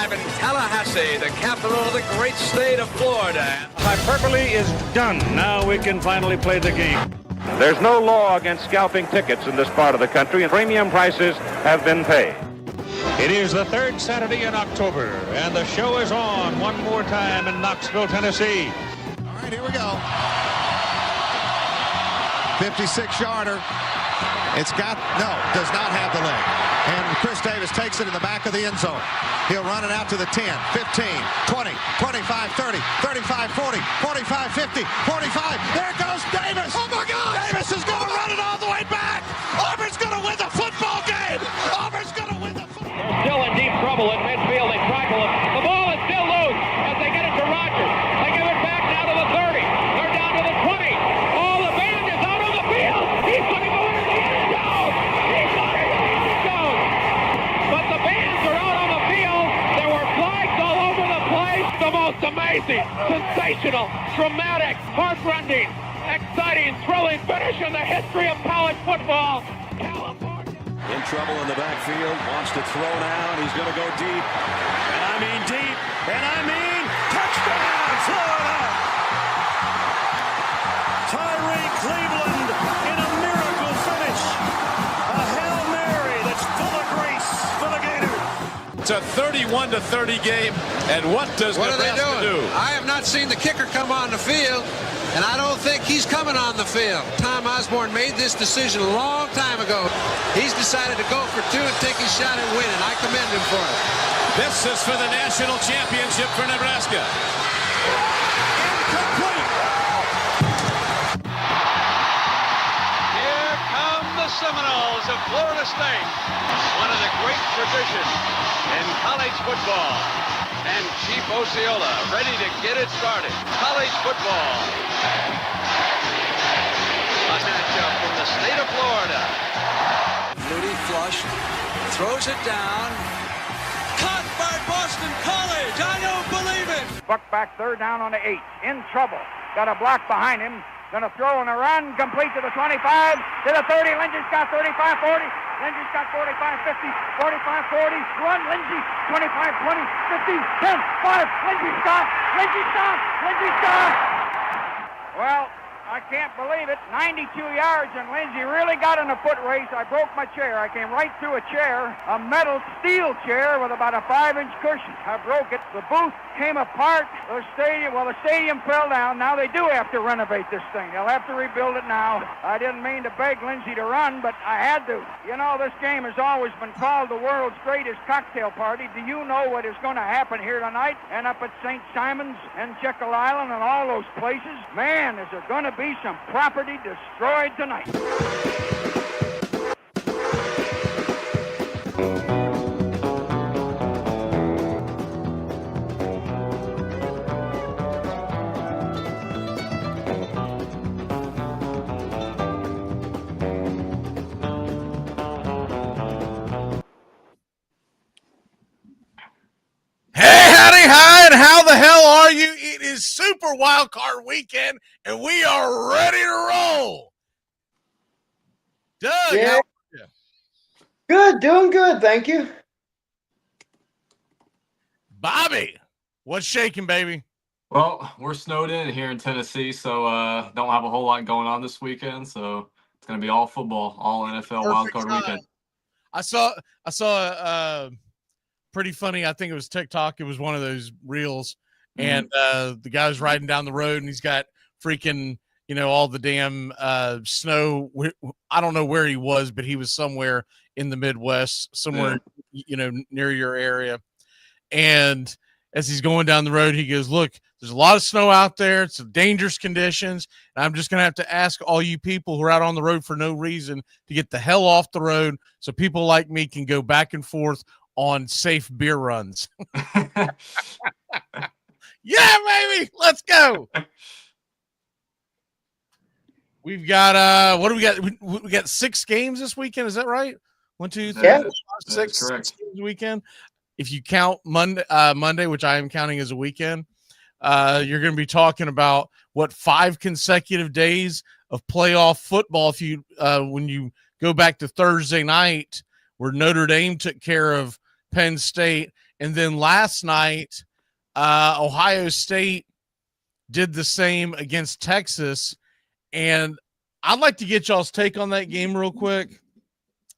live in Tallahassee, the capital of the great state of Florida. Hyperbole is done. Now we can finally play the game. There's no law against scalping tickets in this part of the country, and premium prices have been paid. It is the third Saturday in October, and the show is on one more time in Knoxville, Tennessee. All right, here we go. 56-yarder. It's got, no, does not have the leg. And Chris Davis takes it in the back of the end zone. He'll run it out to the 10, 15, 20, 25, 30, 35, 40, 45, 50, 45. There goes Davis. Oh, my God. Davis is going to run it all the way back. Auburn's going to win the football game. Auburn's going to win the football game. They're still in deep trouble in midfield. They tackle him. The ball is still loose as they get it to Rodgers. They give it back now to the 30. They're down to the 20. Oh, the band is out on the field. He's going to go into the end zone. He's going to the end zone. But the bands are out on the field. There were flags all over the place. The most amazing, sensational, dramatic, heartrending, exciting, thrilling finish in the history of college football. California. In trouble in the backfield, wants to throw now, and he's going to go deep. And I mean deep, and I mean touchdown, Florida! Tyree Cleveland in a miracle finish. A Hail Mary that's full of grace for the Gators. It's a 31-30 game, and what does Nebraska do? I have not seen the kicker come on the field, and I don't think he's coming on the field. Tom Osborne made this decision a long time ago. He's decided to go for two and take his shot and win, and I commend him for it. This is for the national championship for Nebraska. Incomplete. Here come the Seminoles of Florida State. One of the great traditions in college football. And Chief Osceola ready to get it started. College football. A matchup from the state of Florida. Moody flushed, throws it down. Caught by Boston College. I don't believe it. Buck back, third down on the 8. In trouble. Got a block behind him. Gonna throw on a run, complete to the 25, to the 30. Lindsey's got 35, 40. Lindsey's got 45, 50, 45, 40. Run, Lindsey. 25, 20, 50, 10, 5. Lindsey stop. Lindsey stop. Lindsey stop. Well, I can't believe it. 92 yards, and Lindsey really got in a foot race. I broke my chair. I came right through a chair, a metal steel chair with about a 5-inch cushion. I broke it. The booth came apart. The stadium fell down. Now they do have to renovate this thing. They'll have to rebuild it now. I didn't mean to beg Lindsey to run, but I had to. You know, this game has always been called the world's greatest cocktail party. Do you know what is going to happen here tonight and up at St. Simon's and Jekyll Island and all those places? Man, is there going to be some property destroyed tonight. Hey, howdy, hi, and how the hell are you? It is Super Wild Card Weekend, and we are ready to roll. Doug, Yeah. how are you? Good, doing good, thank you. Bobby, what's shaking, baby? Well, we're snowed in here in Tennessee, so don't have a whole lot going on this weekend. So it's going to be all football, all NFL wildcard weekend. I saw pretty funny. I think it was TikTok. It was one of those reels, and the guy was riding down the road, and he's got freaking, all the damn snow. I don't know where he was, but he was somewhere in the Midwest, somewhere, near your area. And as he's going down the road, he goes, look, there's a lot of snow out there. It's dangerous conditions. And I'm just going to have to ask all you people who are out on the road for no reason to get the hell off the road so people like me can go back and forth on safe beer runs. Yeah, baby. Let's go. We've got, what do we got? We got 6 games this weekend. Is that right? 1, 2, 3, 4, 5, 6 games this weekend. If you count Monday, which I am counting as a weekend, you're going to be talking about 5 consecutive days of playoff football. If you when you go back to Thursday night, where Notre Dame took care of Penn State, And then last night, Ohio State did the same against Texas. And I'd like to get y'all's take on that game real quick,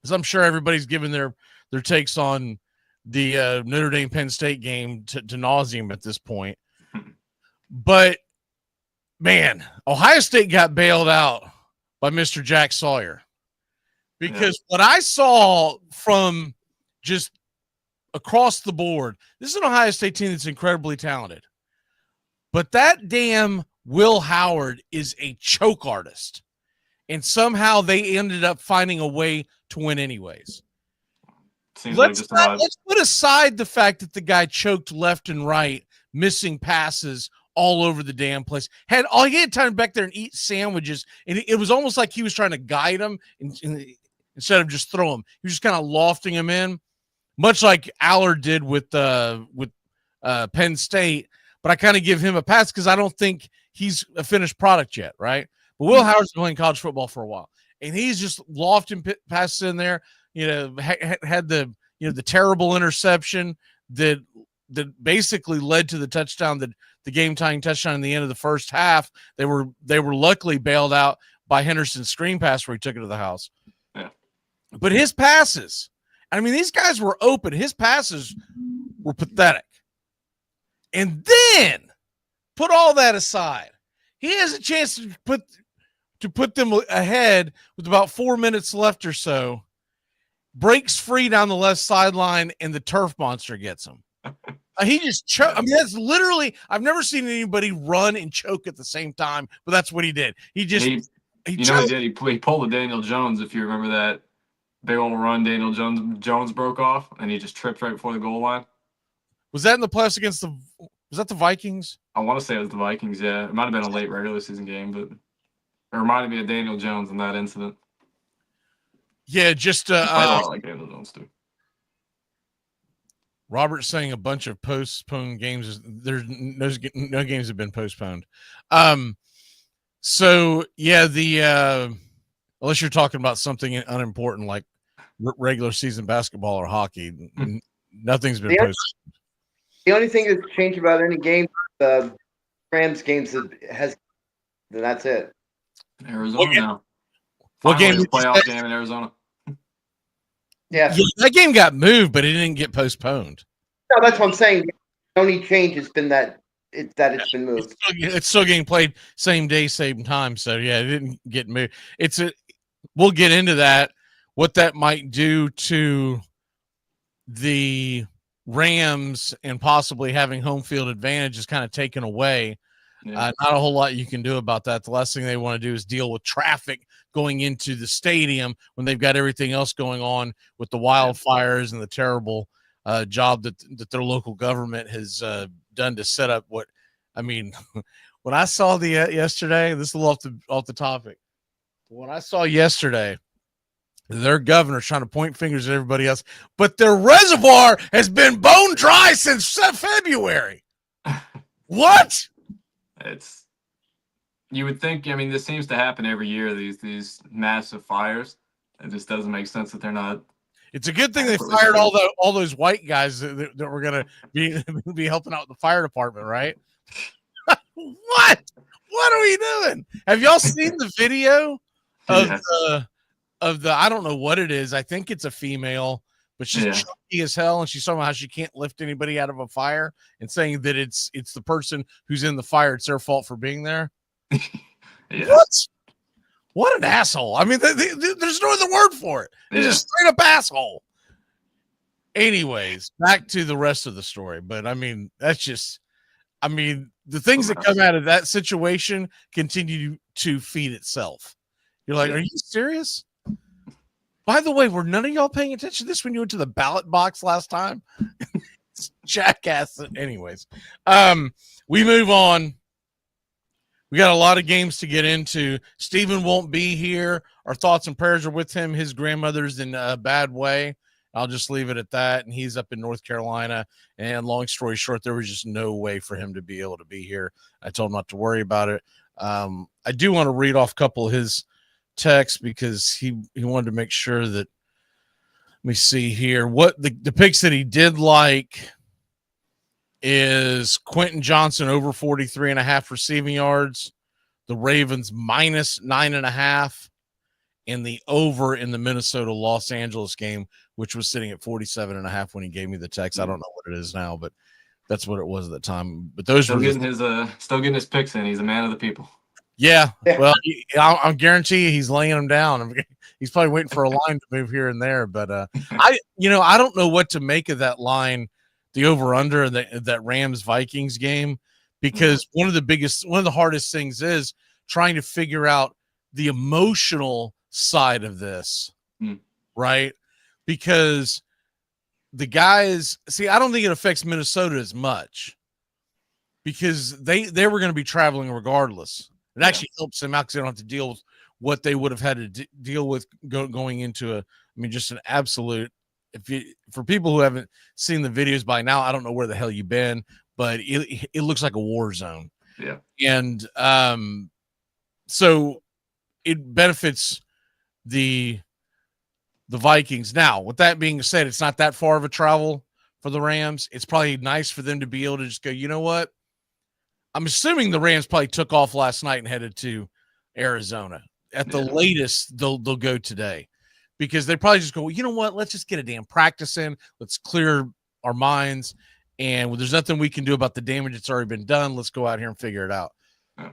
because I'm sure everybody's giving their takes on the Notre Dame Penn State game to nauseum at this point. But man, Ohio State got bailed out by Mr. Jack Sawyer, because what I saw from just across the board, this is an Ohio State team that's incredibly talented, but that damn Will Howard is a choke artist, and somehow they ended up finding a way to win anyways. Let's put aside the fact that the guy choked left and right, missing passes all over the damn place. He had time back there and eat sandwiches, and it was almost like he was trying to guide him instead of just throw him. He was just kind of lofting him in, much like Allard did with Penn State. But I kind of give him a pass because I don't think he's a finished product yet, right? But Will Howard's been playing college football for a while, and he's just lofting passes in there. Had the terrible interception that basically led to the touchdown, the game tying touchdown in the end of the first half. They were luckily bailed out by Henderson's screen pass where he took it to the house. Yeah. But his passes, I mean, these guys were open. His passes were pathetic. And then put all that aside, he has a chance to put them ahead with about 4 minutes left or so. Breaks free down the left sideline, and the turf monster gets him. He just choked. I mean, that's literally, I've never seen anybody run and choke at the same time, but that's what he did. He did. He pulled a Daniel Jones, if you remember that big old run Daniel Jones broke off, and he just tripped right before the goal line. Was that in the playoffs against was that the Vikings? I want to say it was the Vikings, yeah. It might have been a late regular season game, but it reminded me of Daniel Jones in that incident. Yeah, just I like Daniel Jones too. Robert's saying a bunch of postponed games. There's no games have been postponed. So yeah, unless you're talking about something unimportant like regular season basketball or hockey, nothing's been postponed. The only thing that's changed about any game, the Rams games then that's it. Arizona now. What game? Playoff game in Arizona. Yeah, that game got moved, but it didn't get postponed. No, that's what I'm saying. The only change has been that it's been moved. It's still getting played same day, same time. So yeah, it didn't get moved. We'll get into that. What that might do to the Rams and possibly having home field advantage is kind of taken away. Yeah. Not a whole lot you can do about that. The last thing they want to do is deal with traffic going into the stadium when they've got everything else going on with the wildfires and the terrible job that their local government has done to set up what, I mean, when I saw yesterday, this is a little off the topic. When I saw yesterday, their governor's trying to point fingers at everybody else, but their reservoir has been bone dry since February. What? You would think, I mean, this seems to happen every year, these massive fires. It just doesn't make sense that they're not. It's a good thing they fired all those white guys that were going to be helping out with the fire department, right? What are we doing? Have y'all seen the video of the I don't know what it is. I think it's a female, but she's chunky as hell, and she's talking about how she can't lift anybody out of a fire and saying that it's the person who's in the fire. It's their fault for being there. What an asshole. I mean, there's no other word for it. He's a straight up asshole. Anyways, back to the rest of the story. But I mean, the things that come out of that situation continue to feed itself. You're like, are you serious? By the way, were none of y'all paying attention to this when you went to the ballot box last time? It's jackass. Anyways, we move on. We got a lot of games to get into. Steven won't be here. Our thoughts and prayers are with him. His grandmother's in a bad way. I'll just leave it at that. And he's up in North Carolina. And long story short, there was just no way for him to be able to be here. I told him not to worry about it. I do want to read off a couple of his texts because he wanted to make sure that, let me see here, what the picks that he did like. is Quentin Johnson over 43.5 receiving yards. The Ravens minus 9.5, and the over in the Minnesota Los Angeles game, which was sitting at 47.5 when he gave me the text. I don't know what it is now, but that's what it was at the time. But those still were getting his picks in. He's a man of the people. Yeah. Well, I'll guarantee you he's laying them down. He's probably waiting for a line to move here and there. But I don't know what to make of that line, the over under that Rams Vikings game, because one of the hardest things is trying to figure out the emotional side of this, right? Because the guys, I don't think it affects Minnesota as much because they were going to be traveling regardless. It actually helps them out because they don't have to deal with what they would have had to deal with going into just an absolute. For people who haven't seen the videos by now, I don't know where the hell you've been, but it looks like a war zone. Yeah, and so it benefits the Vikings. Now, with that being said, it's not that far of a travel for the Rams. It's probably nice for them to be able to just go, you know what? I'm assuming the Rams probably took off last night and headed to Arizona. At the latest, they'll go today because they probably just go, you know what? Let's just get a damn practice in. Let's clear our minds. And there's nothing we can do about the damage that's already been done. Let's go out here and figure it out. Yeah.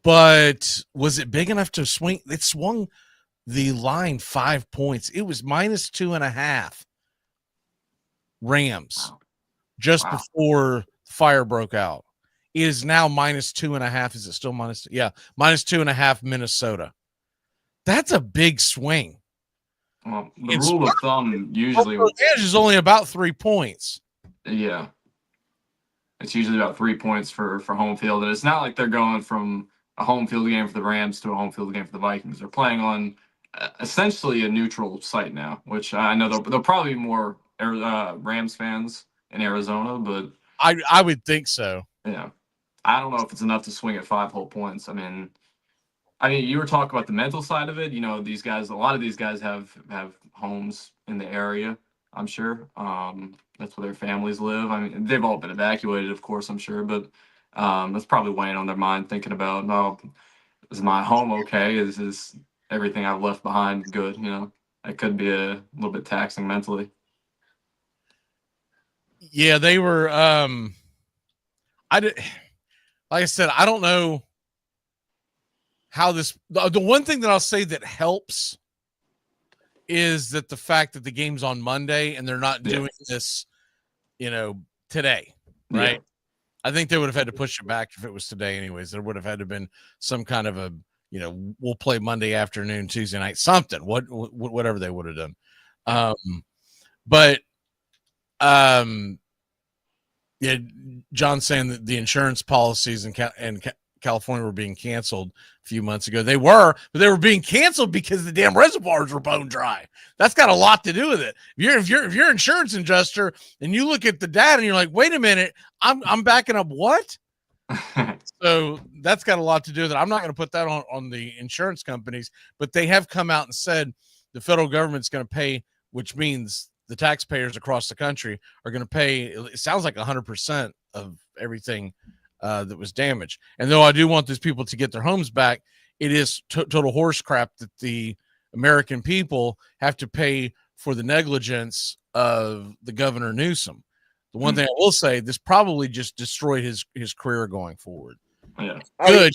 But was it big enough to swing? It swung the line 5 points. It was minus 2.5 Rams just before fire broke out. It is now minus 2.5. Is it still minus? Yeah, minus 2.5 Minnesota. That's a big swing. Well, the rule of thumb usually is only about 3 points. Yeah, it's usually about 3 points for home field, and it's not like they're going from a home field game for the Rams to a home field game for the Vikings. They're playing on essentially a neutral site now, which I know there'll probably be more Rams fans in Arizona, but I would think so. Yeah, I don't know if it's enough to swing at 5 whole points. I mean, you were talking about the mental side of it. These guys, a lot of these guys have homes in the area, I'm sure. That's where their families live. I mean, they've all been evacuated, of course, I'm sure, but that's probably weighing on their mind, thinking about, no, is my home okay? Is everything I've left behind good? It could be a little bit taxing mentally. Yeah, they were. Like I said, I don't know how this. The one thing that I'll say that helps is that the fact that the game's on Monday and they're not doing this, today, right? Yeah. I think they would have had to push it back if it was today, anyways. There would have had to been some kind of a, we'll play Monday afternoon, Tuesday night, something. Whatever they would have done. Yeah, John's saying that the insurance policies in California were being canceled a few months ago. They were, but they were being canceled because the damn reservoirs were bone dry. That's got a lot to do with it. If you're an insurance adjuster and you look at the data and you're like, wait a minute, I'm backing up what? So that's got a lot to do with it. I'm not going to put that on the insurance companies, but they have come out and said the federal government's going to pay, which means the taxpayers across the country are going to pay, it sounds like 100% of everything that was damaged. And though I do want these people to get their homes back, it is total horse crap that the American people have to pay for the negligence of the Governor Newsom. The one thing I will say, this probably just destroyed his career going forward. Yeah. Good,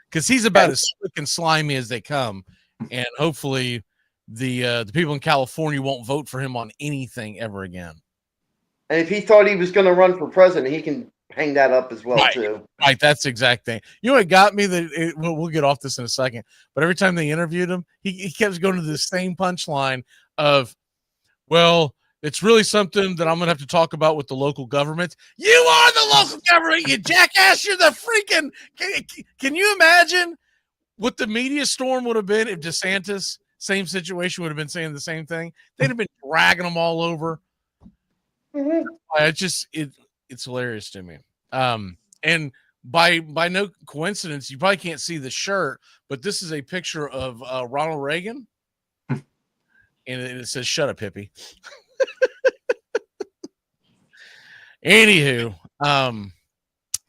because he's about as slick and slimy as they come. And hopefully the people in California won't vote for him on anything ever again. And if he thought he was going to run for president, he can hang that up as well, too. Right, that's the exact thing. You know what got me? We'll get off this in a second. But every time they interviewed him, he kept going to the same punchline of, well, it's really something that I'm going to have to talk about with the local government. You are the local government, you jackass. You're the freaking – can you imagine what the media storm would have been if DeSantis, same situation, would have been saying the same thing? They'd have been dragging them all over. Mm-hmm. It's hilarious to me. And by no coincidence, you probably can't see the shirt, but this is a picture of Ronald Reagan. And it says, "Shut up, hippie." Anywho,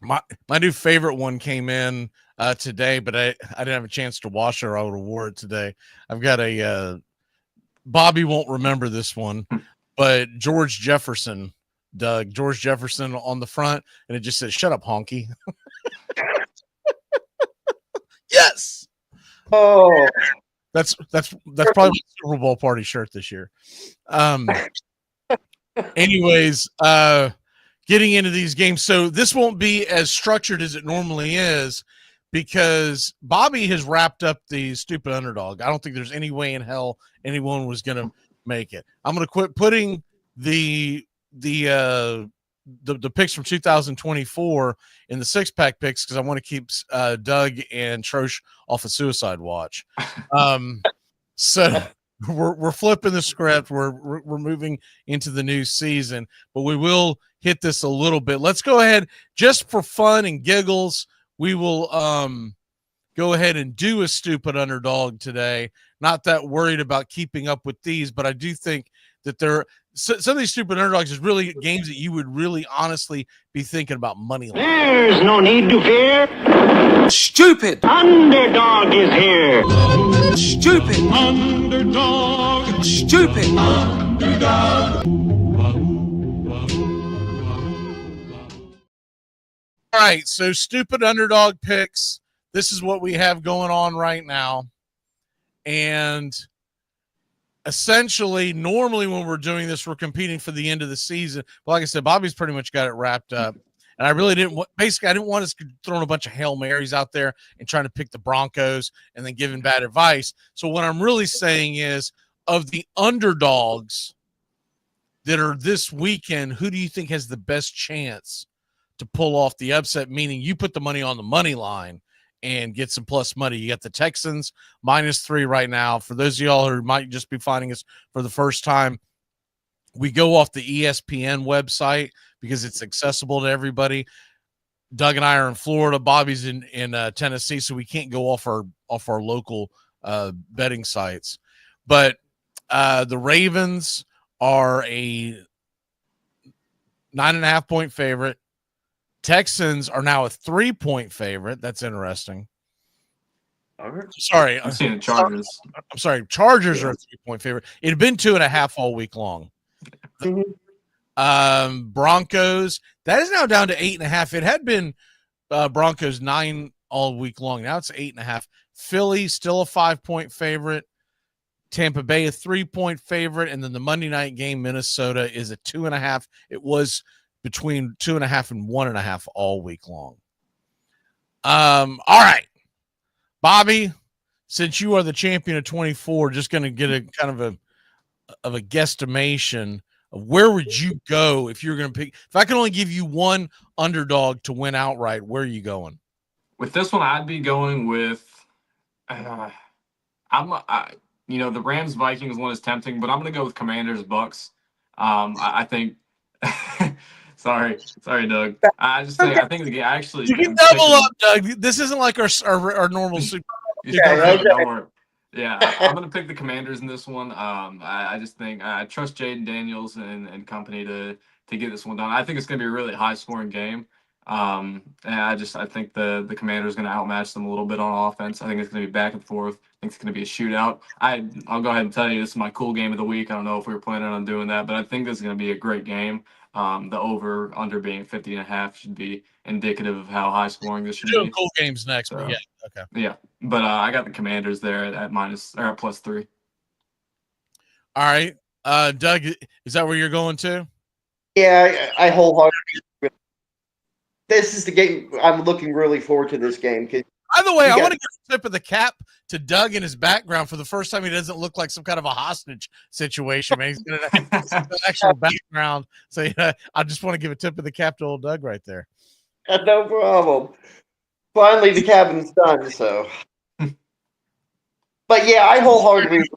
my new favorite one came in today, but I didn't have a chance to wash it, or I would have wore it today. I've got a Bobby won't remember this one, but George Jefferson, George Jefferson on the front, and it just says "Shut up, honky." Yes. Oh, that's probably my Super Bowl party shirt this year. Anyways, getting into these games, so this won't be as structured as it normally is because Bobby has wrapped up the stupid underdog. I don't think there's any way in hell anyone was going to make it. I'm going to quit putting the picks from 2024 in the 6-pack picks because I want to keep Doug and Trosh off of suicide watch. So we're flipping the script. We're moving into the new season, but we will hit this a little bit. Let's go ahead just for fun and giggles. We will go ahead and do a stupid underdog today. Not that worried about keeping up with these, but I do think that some of these stupid underdogs is really games that you would really honestly be thinking about money line. There's no need to fear. Stupid. Underdog is here. Stupid. Underdog. Stupid. All right, so stupid underdog picks. This is what we have going on right now. And essentially, normally when we're doing this, we're competing for the end of the season. But like I said, Bobby's pretty much got it wrapped up. And I really didn't – basically, I didn't want us throwing a bunch of Hail Marys out there and trying to pick the Broncos and then giving bad advice. So what I'm really saying is, of the underdogs that are this weekend, who do you think has the best chance to pull off the upset, meaning you put the money on the money line and get some plus money? You got the Texans -3 right now. For those of y'all who might just be finding us for the first time, we go off the ESPN website because it's accessible to everybody. Doug and I are in Florida. Bobby's in Tennessee, so we can't go off our local betting sites. But the Ravens are a 9.5-point favorite. Texans are now a 3-point favorite. That's interesting. Sorry, I'm seeing the Chargers. I'm sorry. Chargers are a 3-point favorite. It had been 2.5 all week long. Broncos, that is now down to 8.5. It had been Broncos 9 all week long. Now it's 8.5. Philly still a 5-point favorite. Tampa Bay a 3-point favorite, and then the Monday night game, Minnesota is a 2.5. It was between 2.5 and 1.5 all week long. All right, Bobby, since you are the champion of 24, just going to get a kind of a guesstimation of where would you go if you're going to pick. If I can only give you one underdog to win outright, where are you going? With this one, I'd be going with. The Rams Vikings one is tempting, but I'm going to go with Commanders Bucks. I think. Sorry, Doug. I think the game actually. You can double up, Doug. This isn't like our normal Super. Don't worry. Yeah, I'm going to pick the Commanders in this one. I just think I trust Jaden Daniels and company to get this one done. I think it's going to be a really high-scoring game. And I think the Commanders going to outmatch them a little bit on offense. I think it's going to be back and forth. I think it's going to be a shootout. I'll go ahead and tell you this is my cool game of the week. I don't know if we were planning on doing that, but I think this is going to be a great game. The over-under being 50.5 should be indicative of how high-scoring this should be. Cool games next, but yeah, okay. Yeah, but I got the Commanders there at +3. All right, Doug, is that where you're going to? Yeah, I wholeheartedly. This is the game. I'm looking really forward to this game. By the way, I want to give a tip of the cap to Doug in his background. For the first time, he doesn't look like some kind of a hostage situation, man. He's got an actual background. So yeah, I just want to give a tip of the cap to old Doug right there. No problem. Finally, the cabin's done, so. But yeah, I wholeheartedly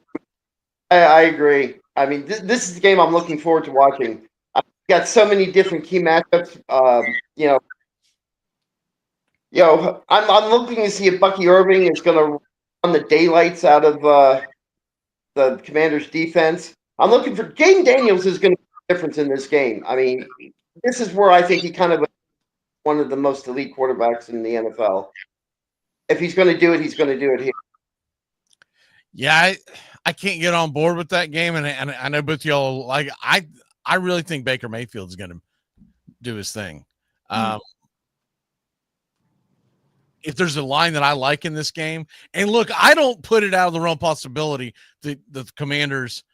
I agree. I mean, this is the game I'm looking forward to watching. I've got so many different key matchups. I'm looking to see if Bucky Irving is going to run the daylights out of the Commanders' defense. I'm looking for Jaden Daniels is going to make a difference in this game. I mean, this is where I think he kind of one of the most elite quarterbacks in the NFL. If he's going to do it, he's going to do it here. Yeah, I can't get on board with that game, and I know both y'all like. I really think Baker Mayfield's going to do his thing. If there's a line that I like in this game, and look, I don't put it out of the realm possibility that the Commanders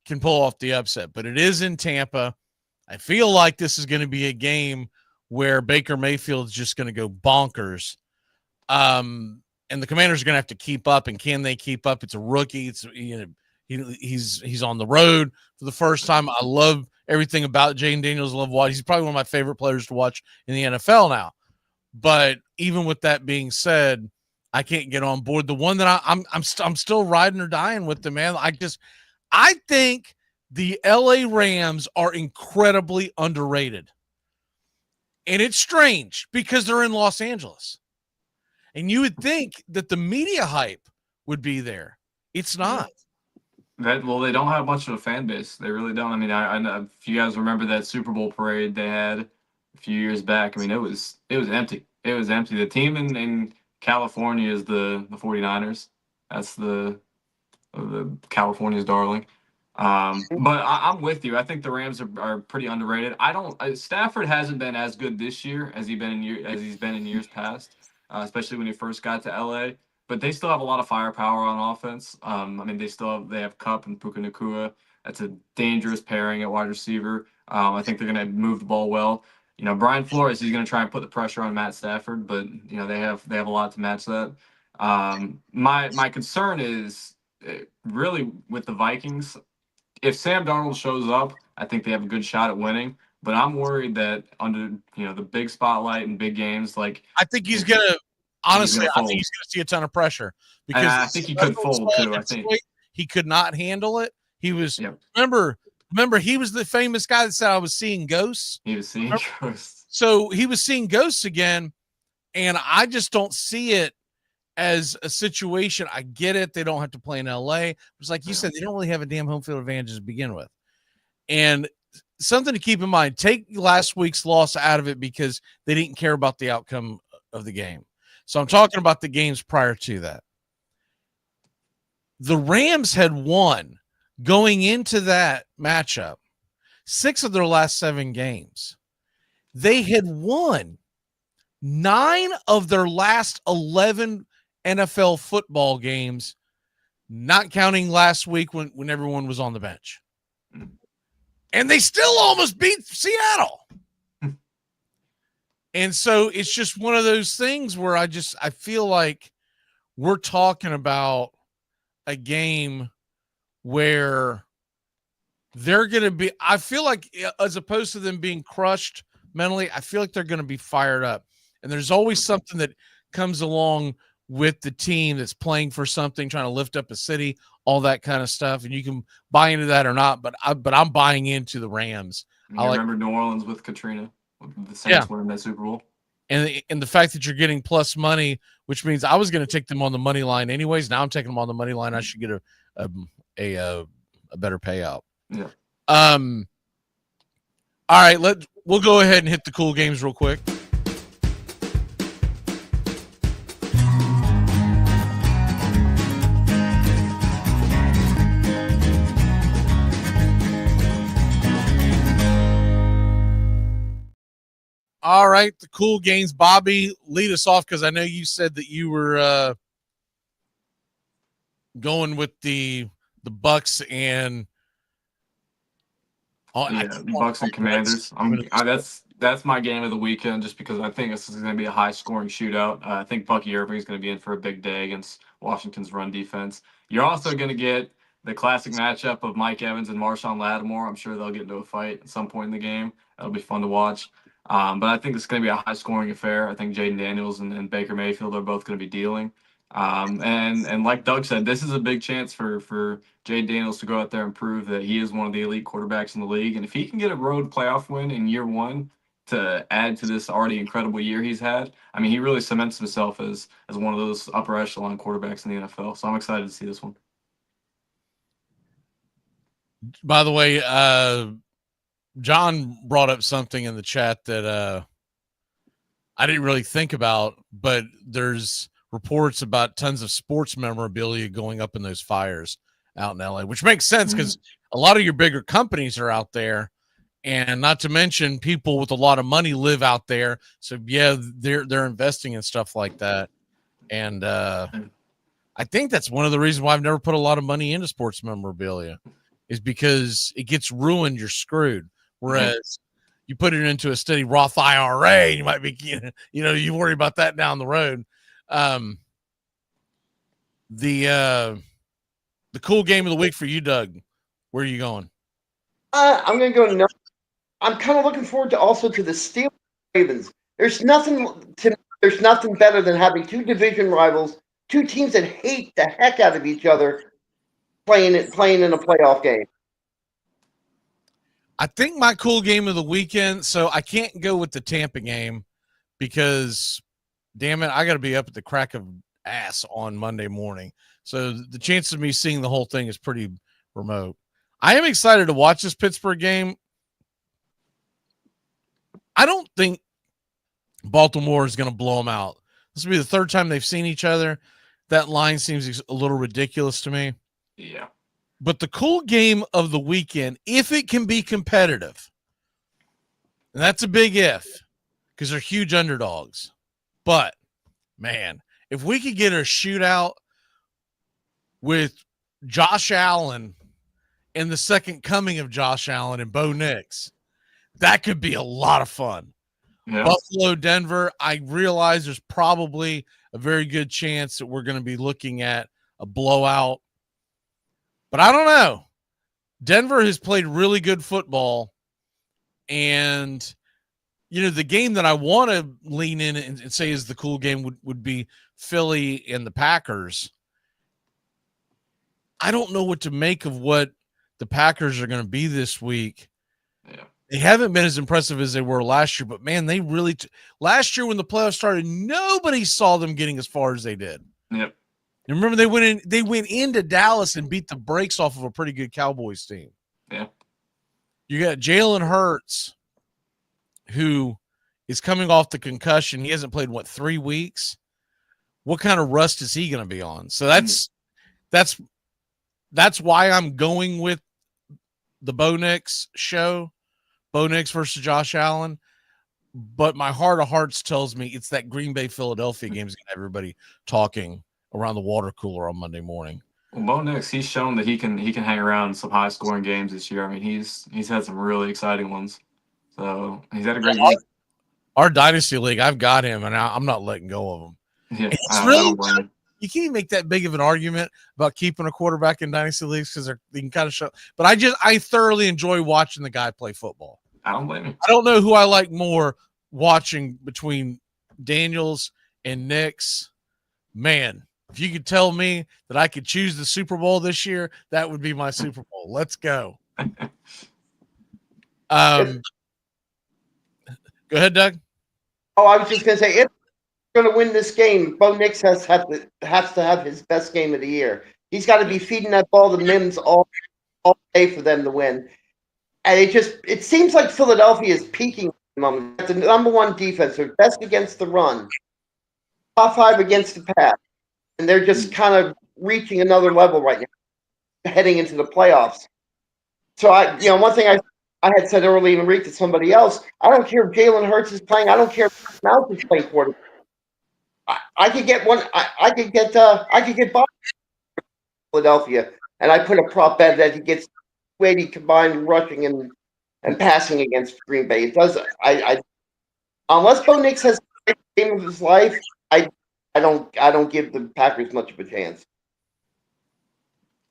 can pull off the upset, but it is in Tampa. I feel like this is going to be a game where Baker Mayfield's just going to go bonkers. And the Commanders are going to have to keep up, and can they keep up? It's a rookie. It's he's on the road for the first time. I love everything about Jaden Daniels. I love what he's probably one of my favorite players to watch in the NFL now. But even with that being said, I can't get on board. The one that I'm still riding or dying with the man. I think the LA Rams are incredibly underrated. And it's strange because they're in Los Angeles. And you would think that the media hype would be there. It's not. Well, they don't have much of a fan base. They really don't. I mean, I know if you guys remember that Super Bowl parade they had a few years back. I mean, it was empty. It was empty. The team in California is the 49ers. That's the California's darling. But I'm with you. I think the Rams are pretty underrated. Stafford hasn't been as good this year as he's been in years past, especially when he first got to LA. But they still have a lot of firepower on offense. I mean, they have Kupp and Puka Nacua. That's a dangerous pairing at wide receiver. I think they're going to move the ball well. You know, Brian Flores, he's going to try and put the pressure on Matt Stafford, but you know they have a lot to match that. My concern is really with the Vikings. If Sam Darnold shows up, I think they have a good shot at winning. But I'm worried that under the big spotlight and big games, I think he's gonna honestly. I think he's gonna see a ton of pressure because I think he could fold too. I think he could not handle it. He was remember he was the famous guy that said I was seeing ghosts. He was seeing ghosts. So he was seeing ghosts again, and I just don't see it as a situation. I get it. They don't have to play in LA. It's like you said, they don't really have a damn home field advantage to begin with. And something to keep in mind, take last week's loss out of it because they didn't care about the outcome of the game. So I'm talking about the games prior to that. The Rams had won going into that matchup 6 of their last 7 games. They had won 9 of their last 11 NFL football games, not counting last week when everyone was on the bench. And they still almost beat Seattle. And so it's just one of those things where I feel like we're talking about a game where they're going to be, I feel like as opposed to them being crushed mentally, I feel like they're going to be fired up. And there's always something that comes along with the team that's playing for something, trying to lift up a city, all that kind of stuff. And you can buy into that or not, but I'm buying into the Rams. I remember New Orleans with Katrina, the Saints winning that Super Bowl. And the fact that you're getting plus money, which means I was going to take them on the money line anyways. Now I'm taking them on the money line. I should get a better payout. Yeah. All right, we'll go ahead and hit the cool games real quick. All right, the cool games. Bobby, lead us off because I know you said that you were going with the Bucks and Bucks and Commanders. That's my game of the weekend just because I think this is going to be a high-scoring shootout. I think Bucky Irving is going to be in for a big day against Washington's run defense. You're also going to get the classic matchup of Mike Evans and Marshawn Lattimore. I'm sure they'll get into a fight at some point in the game. That'll be fun to watch. But I think it's going to be a high-scoring affair. I think Jaden Daniels and Baker Mayfield are both going to be dealing. And like Doug said, this is a big chance for Jaden Daniels to go out there and prove that he is one of the elite quarterbacks in the league. And if he can get a road playoff win in year 1 to add to this already incredible year he's had, I mean, he really cements himself as one of those upper echelon quarterbacks in the NFL. So I'm excited to see this one. By the way, John brought up something in the chat that I didn't really think about, but there's reports about tons of sports memorabilia going up in those fires out in LA, which makes sense because a lot of your bigger companies are out there, and not to mention people with a lot of money live out there. So yeah, they're investing in stuff like that. And I think that's one of the reasons why I've never put a lot of money into sports memorabilia, is because it gets ruined, you're screwed. Whereas you put it into a steady Roth IRA, you might be, you worry about that down the road. The cool game of the week for you, Doug. Where are you going? I'm going to go no. I'm kind of looking forward to the Steelers Ravens. There's nothing better than having two division rivals, two teams that hate the heck out of each other, playing in a playoff game. I think my cool game of the weekend, so I can't go with the Tampa game because, damn it, I got to be up at the crack of ass on Monday morning. So the chance of me seeing the whole thing is pretty remote. I am excited to watch this Pittsburgh game. I don't think Baltimore is going to blow them out. This will be the third time they've seen each other. That line seems a little ridiculous to me. Yeah. But the cool game of the weekend, if it can be competitive, and that's a big if, because they're huge underdogs. But, man, if we could get a shootout with Josh Allen and the second coming of Josh Allen and Bo Nix, that could be a lot of fun. Yeah. Buffalo, Denver, I realize there's probably a very good chance that we're going to be looking at a blowout. But I don't know. Denver has played really good football. And, the game that I want to lean in and say is the cool game would be Philly and the Packers. I don't know what to make of what the Packers are going to be this week. Yeah. They haven't been as impressive as they were last year, but man, they really last year when the playoffs started, nobody saw them getting as far as they did. Yep. You remember they went into Dallas and beat the brakes off of a pretty good Cowboys team. Yeah. You got Jalen Hurts, who is coming off the concussion. He hasn't played 3 weeks. What kind of rust is he going to be on? So that's why I'm going with the Bo Nix show, Bo Nix versus Josh Allen. But my heart of hearts tells me it's that Green Bay Philadelphia game is going to have everybody talking around the water cooler on Monday morning. Well, Bo Nix, he's shown that he can hang around some high scoring games this year. I mean, he's had some really exciting ones. So he's had a great year. Our Dynasty League, I've got him, and I'm not letting go of him. Yeah, it's really you can't make that big of an argument about keeping a quarterback in Dynasty Leagues because they can kind of show. But I thoroughly enjoy watching the guy play football. I don't blame him. I don't know who I like more watching between Daniels and Nix. Man, if you could tell me that I could choose the Super Bowl this year, that would be my Super Bowl. Let's go. Go ahead, Doug. Oh, I was just going to say, if we're going to win this game, Bo Nix has to have his best game of the year. He's got to be feeding that ball to Mims all day for them to win. And it seems like Philadelphia is peaking at the moment. It's the number one defense. They're best against the run, top 5 against the pass. And they're just kind of reaching another level right now, heading into the playoffs. So, one thing I had said early in the week to somebody else, I don't care if Jalen Hurts is playing. I don't care if Mount is playing quarterback. I could get one. I could get by Philadelphia, and I put a prop bet that he gets 280 combined rushing and passing against Green Bay. It does. Unless Bo Nix has the game of his life, I don't give the Packers much of a chance.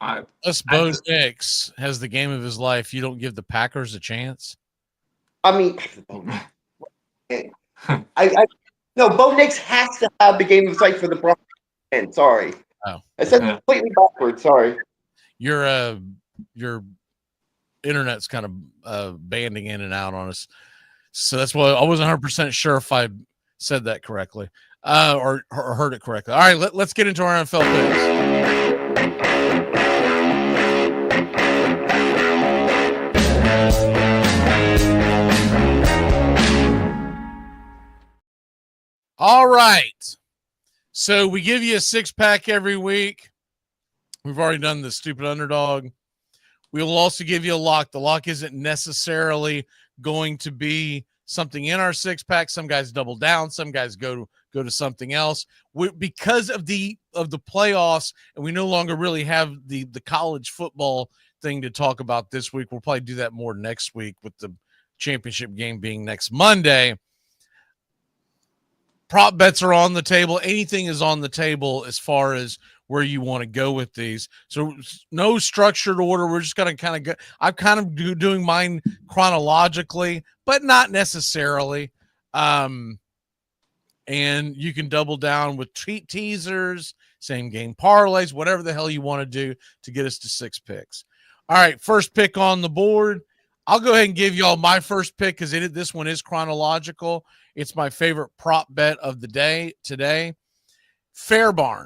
Unless Bo Nix has the game of his life, you don't give the Packers a chance? I mean, no, Bo Nix has to have the game of his life for the Broncos. Sorry. Oh. I said completely backwards. Sorry. Your internet's kind of banding in and out on us. So that's why I wasn't 100% sure if I said that correctly or heard it correctly. All right, let's get into our NFL picks. All right. So we give you a 6-pack every week. We've already done the stupid underdog. We will also give you a lock. The lock isn't necessarily going to be something in our 6-pack. Some guys double down. Some guys go to something else. Because of the playoffs, and we no longer really have the college football thing to talk about this week. We'll probably do that more next week with the championship game being next Monday. Prop bets are on the table. Anything is on the table as far as where you want to go with these. So no structured order. We're just going to kind of go. I'm kind of doing mine chronologically, but not necessarily. And you can double down with teasers, same game parlays, whatever the hell you want to do to get us to 6 picks. All right, first pick on the board. I'll go ahead and give y'all my first pick because this one is chronological. It's my favorite prop bet of the day today. Fairbarn,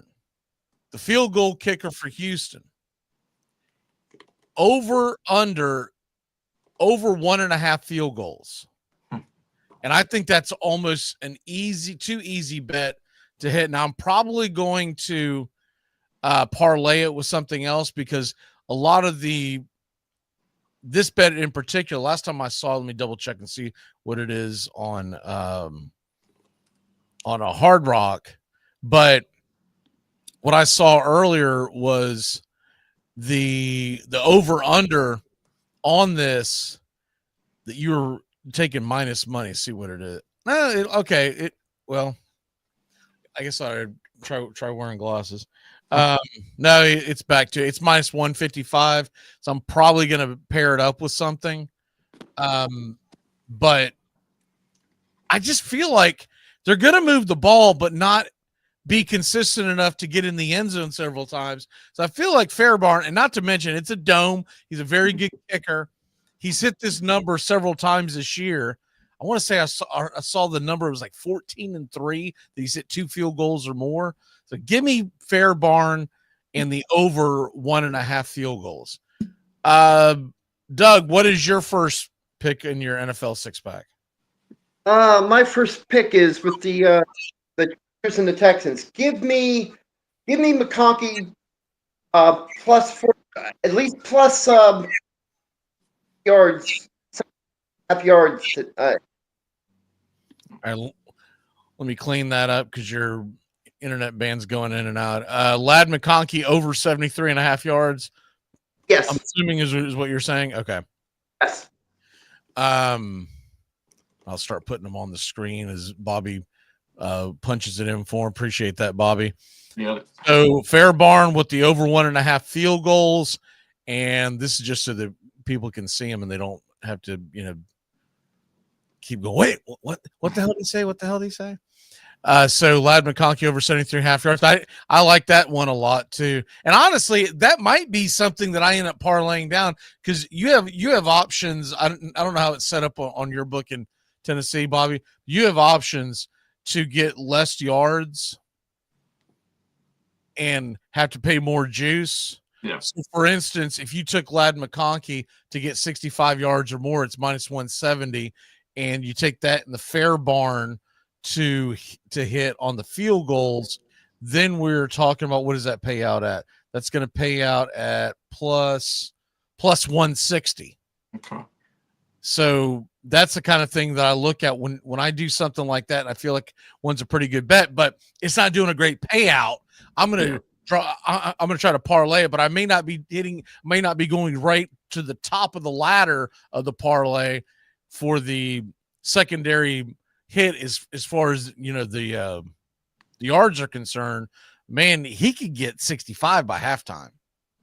the field goal kicker for Houston. Over 1.5 field goals. And I think that's almost too easy bet to hit. Now I'm probably going to parlay it with something else because a lot of this bet in particular, last time I saw, let me double check and see what it is on a Hard Rock. But what I saw earlier was the over under on this that you were taking minus money. See what it is. Okay. Well, I guess I'd try wearing glasses. No, it's back to it's minus 155. So I'm probably going to pair it up with something. But I just feel like they're going to move the ball, but not be consistent enough to get in the end zone several times. So I feel like Fairbarn, and not to mention it's a dome. He's a very good kicker. He's hit this number several times this year. I want to say I saw the number. It was like 14-3 that he's hit 2 field goals or more. So give me Fairbarn and the over 1.5 field goals. Doug, what is your first pick in your NFL 6-pack? My first pick is with the Chargers and the Texans. Give me McConkey plus 4, at least plus yards, half yards. All right, let me clean that up because your internet band's going in and out. Lad McConkey over 73.5 yards. Yes. I'm assuming is what you're saying. Okay. Yes. I'll start putting them on the screen as Bobby punches it in for him. Appreciate that, Bobby. Yeah. So Fairbarn with the over 1.5 field goals. And this is just so that people can see them and they don't have to, keep going. Wait, what the hell did he say? What the hell did he say? So Lad McConkey over 73.5 yards. I like that one a lot too. And honestly, that might be something that I end up parlaying down because you have options. I don't know how it's set up on your book in Tennessee, Bobby. You have options to get less yards and have to pay more juice. Yeah. So for instance, if you took Lad McConkey to get 65 yards or more, it's minus 170. And you take that in the Fairbarn to hit on the field goals, then we're talking about what does that pay out at? That's going to pay out at plus 160. Okay. So that's the kind of thing that I look at when I do something like that. And I feel like one's a pretty good bet, but it's not doing a great payout. I'm going to try to parlay it, but I may not be going right to the top of the ladder of the parlay for the secondary hit as far as the yards are concerned. Man, he could get 65 by halftime.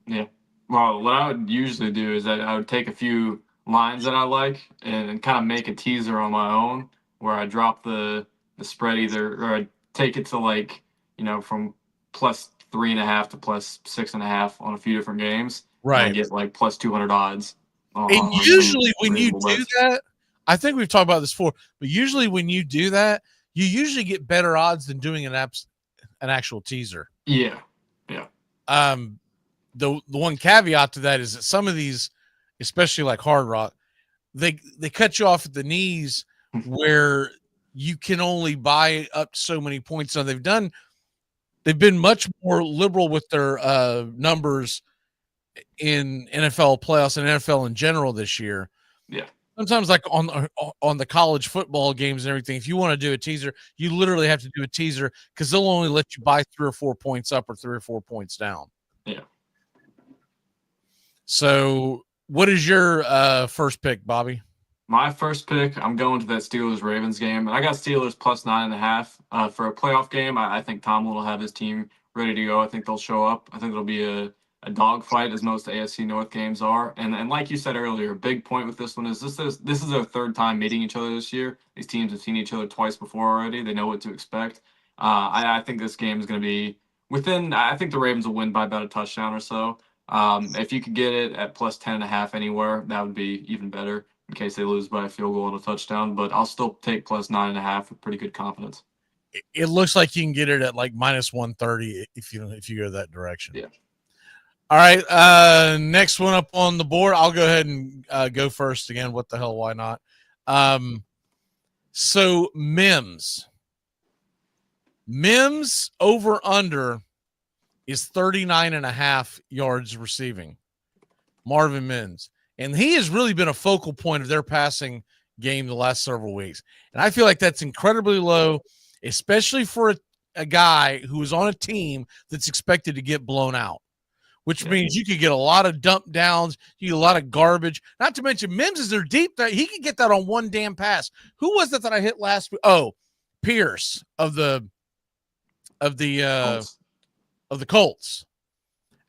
Yeah. Well, what I would usually do is that I would take a few lines that I like and kind of make a teaser on my own where I drop the spread or I take it to from plus 3.5 to plus 6.5 on a few different games. Right. And I get plus 200 odds. And usually when you do that, I think we've talked about this before, but usually when you do that, you usually get better odds than doing an actual teaser. Yeah. Yeah. The one caveat to that is that some of these, especially like Hard Rock, they cut you off at the knees where you can only buy up so many points. Now they've been much more liberal with their numbers in NFL playoffs and NFL in general this year. Yeah. Sometimes like on the college football games and everything, if you want to do a teaser, you literally have to do a teaser because they'll only let you buy 3 or 4 points up or 3 or 4 points down. Yeah. So what is your first pick, Bobby? My first pick, I'm going to that Steelers-Ravens game. And I got Steelers plus 9.5. For a playoff game, I think Tomlin will have his team ready to go. I think they'll show up. I think it'll be a dogfight, as most AFC North games are. And like you said earlier, a big point with this one is this is their third time meeting each other this year. These teams have seen each other twice before already. They know what to expect. I think this game is going to be I think the Ravens will win by about a touchdown or so. If you could get it at plus 10.5 anywhere, that would be even better in case they lose by a field goal and a touchdown. But I'll still take plus 9.5 with pretty good confidence. It looks like you can get it at like minus 130 if you go that direction. Yeah. All right. Next one up on the board. I'll go ahead and go first again. What the hell? Why not? So Mims over under is 39.5 yards receiving. Marvin Mims. And he has really been a focal point of their passing game the last several weeks. And I feel like that's incredibly low, especially for a guy who is on a team that's expected to get blown out, which means you could get a lot of dump downs, you get a lot of garbage. Not to mention Mims is their deep that he could get that on one damn pass. Who was that I hit last week? Oh, Pierce of the Colts.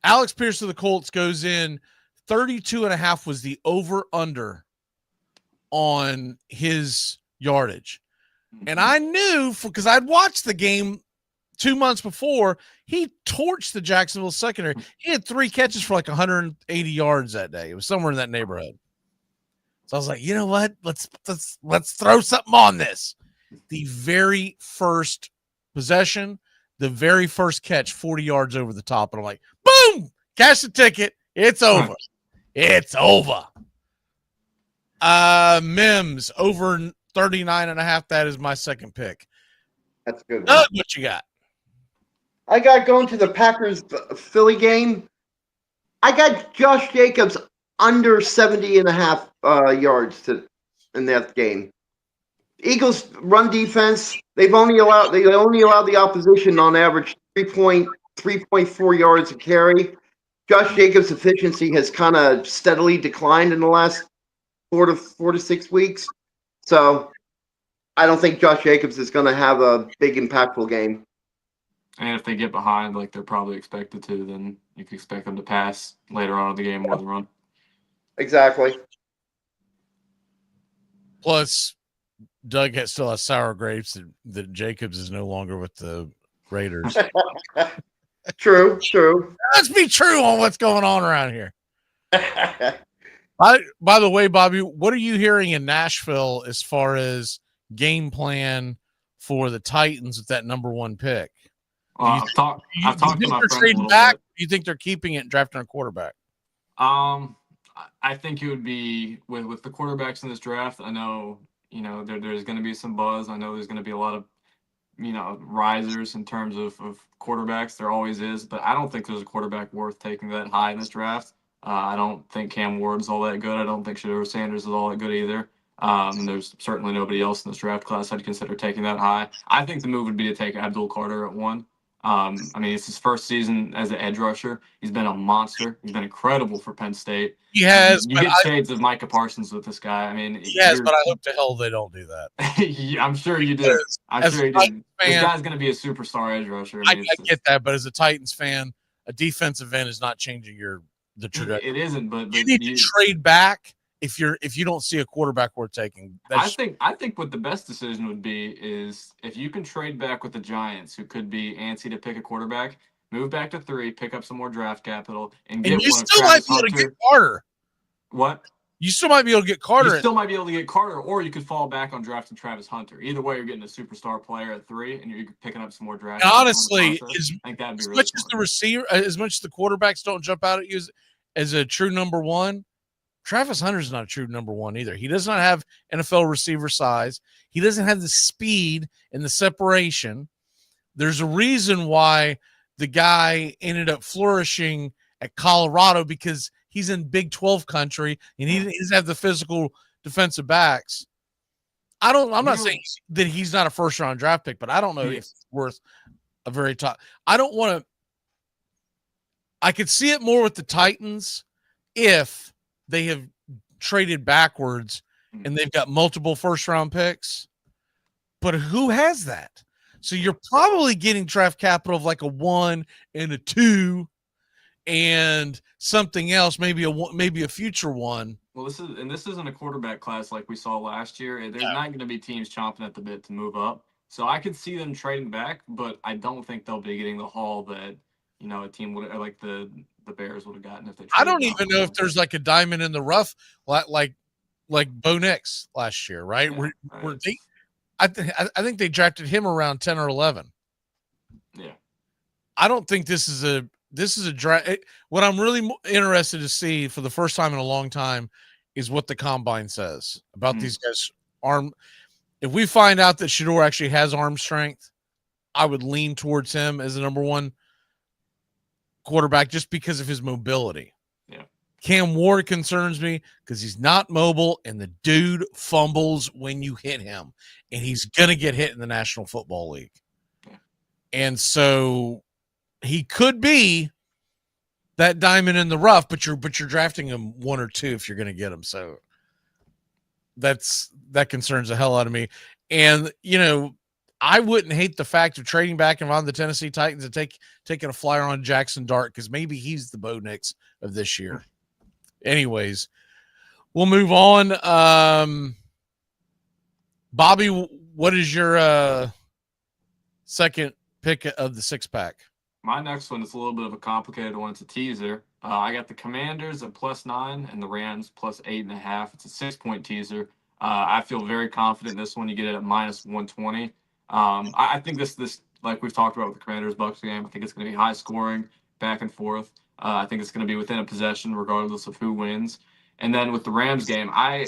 Alex Pierce of the Colts goes in 32.5 was the over-under on his yardage. And I knew because I'd watched the game 2 months before, he torched the Jacksonville secondary. He had 3 catches for like 180 yards that day. It was somewhere in that neighborhood. So I was like, you know what? Let's throw something on this. The very first possession, the very first catch, 40 yards over the top. And I'm like, boom, cash the ticket. It's over. It's over. Mims over 39.5. That is my second pick. That's a good. What you got? I got going to the Packers Philly game. I got Josh Jacobs under 70.5 yards in that game. Eagles run defense. They only allow the opposition on average 3.4 yards a carry. Josh Jacobs' efficiency has kind of steadily declined in the last 4 to 6 weeks. So I don't think Josh Jacobs is going to have a big impactful game. And if they get behind, like they're probably expected to, then you can expect them to pass later on in the game more than run. Exactly. Plus, Doug still has sour grapes that Jacobs is no longer with the Raiders. True. Let's be true on what's going on around here. By the way, Bobby, what are you hearing in Nashville as far as game plan for the Titans with that number 1 pick? I've talked to my friends a little back? bit. Do you think they're keeping it and drafting a quarterback? I think it would be with the quarterbacks in this draft. I know, there's going to be some buzz. I know there's going to be a lot of, risers in terms of quarterbacks. There always is, but I don't think there's a quarterback worth taking that high in this draft. I don't think Cam Ward's all that good. I don't think Shedeur Sanders is all that good either. And there's certainly nobody else in this draft class I'd consider taking that high. I think the move would be to take Abdul Carter at 1. It's his first season as an edge rusher. He's been a monster. He's been incredible for Penn State. He has. You get shades of Micah Parsons with this guy. Yes, but I hope to hell they don't do that. I'm sure you did. I'm sure you did. This guy's going to be a superstar edge rusher. I get that, but as a Titans fan, a defensive end is not changing the trajectory. It isn't, but you need to trade back if you don't see a quarterback worth taking. I think what the best decision would be is if you can trade back with the Giants, who could be antsy to pick a quarterback, move back to 3, pick up some more draft capital, and get you one of still Travis might be able Hunter. to get Carter. What? You still might be able to get Carter. You still might be able to get Carter, or you could fall back on drafting Travis Hunter. Either way, you're getting a superstar player at 3, and you're picking up some more draft. And honestly, I think that'd be as really much smart. as the receiver, as much as the quarterbacks don't jump out at you as a true number 1, Travis Hunter's not a true number one either. He does not have NFL receiver size. He doesn't have the speed and the separation. There's a reason why the guy ended up flourishing at Colorado, because he's in Big 12 country and he doesn't have the physical defensive backs. I'm not saying that he's not a first round draft pick, but I don't know if it's worth a very top. I could see it more with the Titans if they have traded backwards and they've got multiple first round picks, but who has that? So you're probably getting draft capital of like a 1 and a 2 and something else, maybe a future one. Well, this isn't a quarterback class like we saw last year. There's not going to be teams chomping at the bit to move up. So I could see them trading back, but I don't think they'll be getting the haul that, a team would, like the Bears would have gotten if they. I don't even know if there's like a diamond in the rough, like Bo Nix last year, right? Yeah, I think they drafted him around 10 or 11. Yeah, I don't think this is a draft. What I'm really interested to see for the first time in a long time is what the combine says about these guys' arm. If we find out that Shedeur actually has arm strength, I would lean towards him as the number one quarterback just because of his mobility. Yeah. Cam Ward concerns me because he's not mobile and the dude fumbles when you hit him, and he's going to get hit in the National Football League. Yeah. And so he could be that diamond in the rough, but you're drafting him 1 or 2 if you're going to get him. So that concerns the hell out of me. And, I wouldn't hate the fact of trading back and on the Tennessee Titans and taking a flyer on Jackson Dart, because maybe he's the Bo Nix of this year. Anyways, we'll move on. Bobby, what is your second pick of the 6-pack? My next one is a little bit of a complicated one. It's a teaser. I got the Commanders at +9 and the Rams +8.5. It's a 6-point teaser. I feel very confident in this one. You get it at -120. I think this like we've talked about with the Commanders-Bucs game, I think it's going to be high scoring, back and forth. I think it's going to be within a possession regardless of who wins. And then with the Rams game, I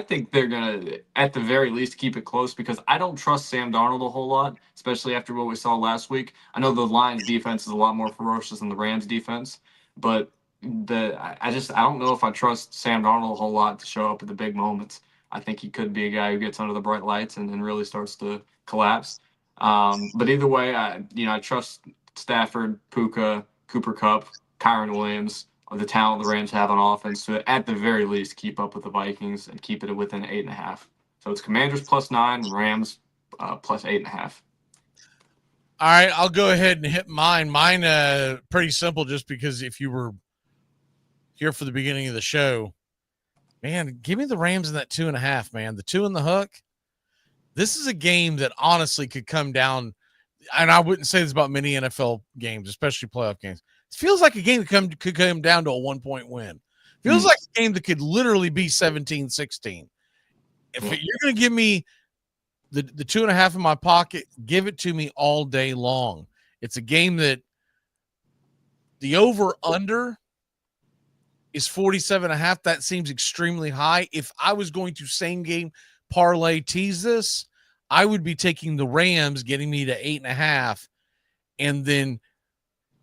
think they're going to, at the very least, keep it close, because I don't trust Sam Darnold a whole lot, especially after what we saw last week. I know the Lions defense is a lot more ferocious than the Rams defense, but I don't know if I trust Sam Darnold a whole lot to show up at the big moments. I think he could be a guy who gets under the bright lights and really starts to collapse. But either way, I trust Stafford, Puka, Cooper Kupp, Kyron Williams, or the talent the Rams have on offense to, at the very least, keep up with the Vikings and keep it within 8.5. So it's Commanders +9, Rams +8.5. All right, I'll go ahead and hit mine. Mine, pretty simple, just because if you were here for the beginning of the show, man, give me the Rams in that 2.5, man. The 2 in the hook. This is a game that honestly could come down, and I wouldn't say this about many NFL games, especially playoff games. It feels like a game that could come down to a 1-point win. Feels like a game that could literally be 17-16. If you're going to give me the 2.5 in my pocket, give it to me all day long. It's a game that the over-under is 47.5. That seems extremely high. If I was going to same game parlay tease this, I would be taking the Rams, getting me to 8.5, and then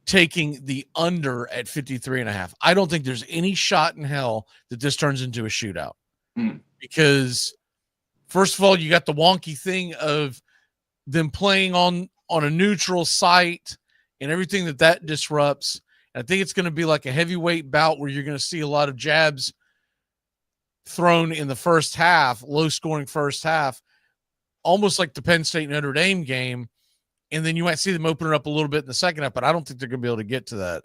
taking the under at 53.5. I don't think there's any shot in hell that this turns into a shootout, because first of all, you got the wonky thing of them playing on a neutral site and everything that disrupts. I think it's going to be like a heavyweight bout where you're going to see a lot of jabs thrown in the first half, low scoring first half, almost like the Penn State Notre Dame game. And then you might see them open it up a little bit in the second half, but I don't think they're going to be able to get to that.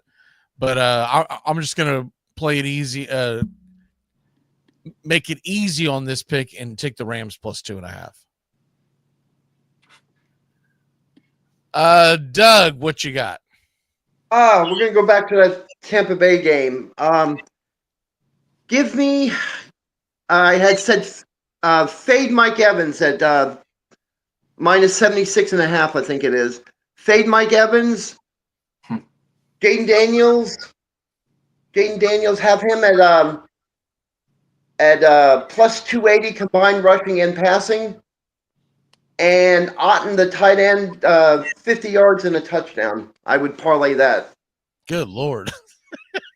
But I'm just going to play it easy, make it easy on this pick and take the Rams +2.5. Doug, what you got? We're going to go back to that Tampa Bay game. Give me, I had said fade Mike Evans at -76.5, I think it is. Fade Mike Evans. Jaden Daniels, have him at at plus 280 combined rushing and passing. And Otten, the tight end, 50 yards and a touchdown. I would parlay that. Good Lord.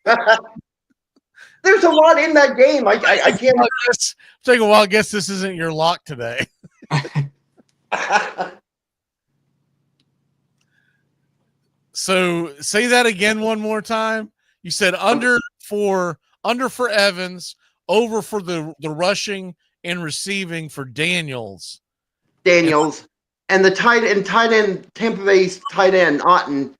There's a lot in that game. I can't. Take a while. I guess this isn't your lock today. So say that again one more time. You said under for Evans, over for the rushing and receiving for Daniels. And the tight end, Tampa Bay's tight end, Otten.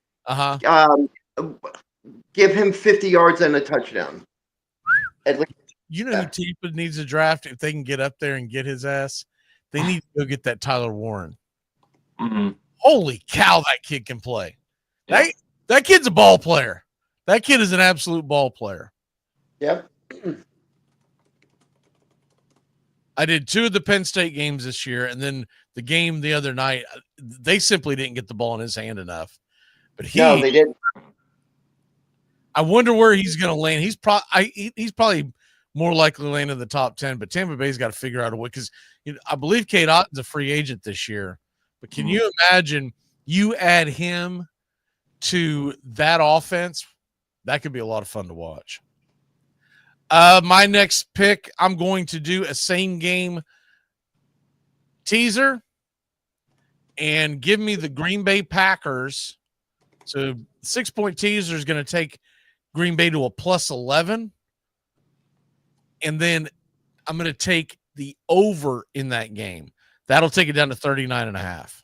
Give him 50 yards and a touchdown. At least. You know who Tampa needs to draft if they can get up there and get his ass? They need to go get that Tyler Warren. Mm-hmm. Holy cow, that kid can play. Yeah. That kid's a ball player. That kid is an absolute ball player. Yep. I did 2 of the Penn State games this year, and then the game the other night, they simply didn't get the ball in his hand enough. But No, they didn't. I wonder where he's going to land. He's probably more likely to land in the top 10, but Tampa Bay's got to figure out a way because I believe Cade Otton's a free agent this year. But can you imagine you add him to that offense? That could be a lot of fun to watch. My next pick, I'm going to do a same game teaser and give me the Green Bay Packers. So 6-point teaser is going to take Green Bay to a plus 11. And then I'm going to take the over in that game. That'll take it down to 39.5.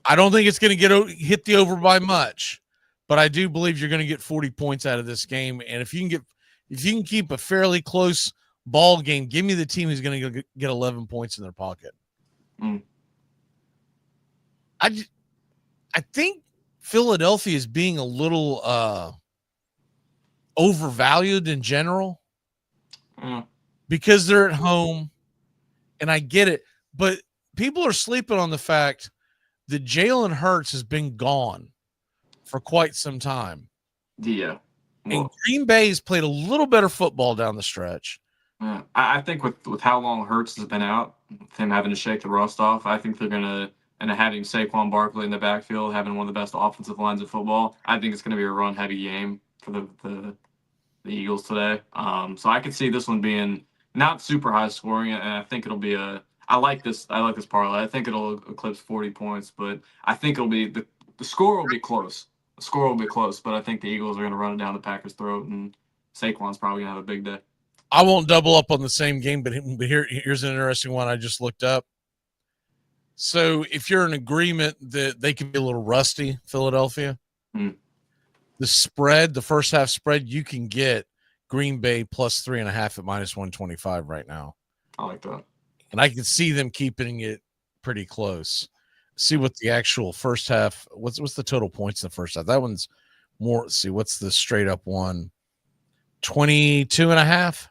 I don't think it's going to hit the over by much, but I do believe you're going to get 40 points out of this game. And if you can keep a fairly close ball game, give me the team who's going to get 11 points in their pocket. I think Philadelphia is being a little overvalued in general because they're at home, and I get it, but people are sleeping on the fact that Jalen Hurts has been gone for quite some time. Yeah. And Green Bay's played a little better football down the stretch. I think with how long Hurts has been out, with him having to shake the rust off, I think they're going to, and having Saquon Barkley in the backfield, having one of the best offensive lines of football, I think it's going to be a run-heavy game for the Eagles today. So I could see this one being not super high scoring, and I think it'll be I like this parlay. I think it'll eclipse 40 points, but I think it'll be the score will be close. The score will be close, but I think the Eagles are going to run it down the Packers' throat, and Saquon's probably going to have a big day. I won't double up on the same game, but here's an interesting one I just looked up. So if you're in agreement that they can be a little rusty, Philadelphia, the spread, the first half spread, you can get Green Bay plus 3.5 at minus 125 right now. I like that. And I can see them keeping it pretty close. See what the actual first half, what's the total points in the first half? That one's more, let's see, what's the straight up one? 22.5.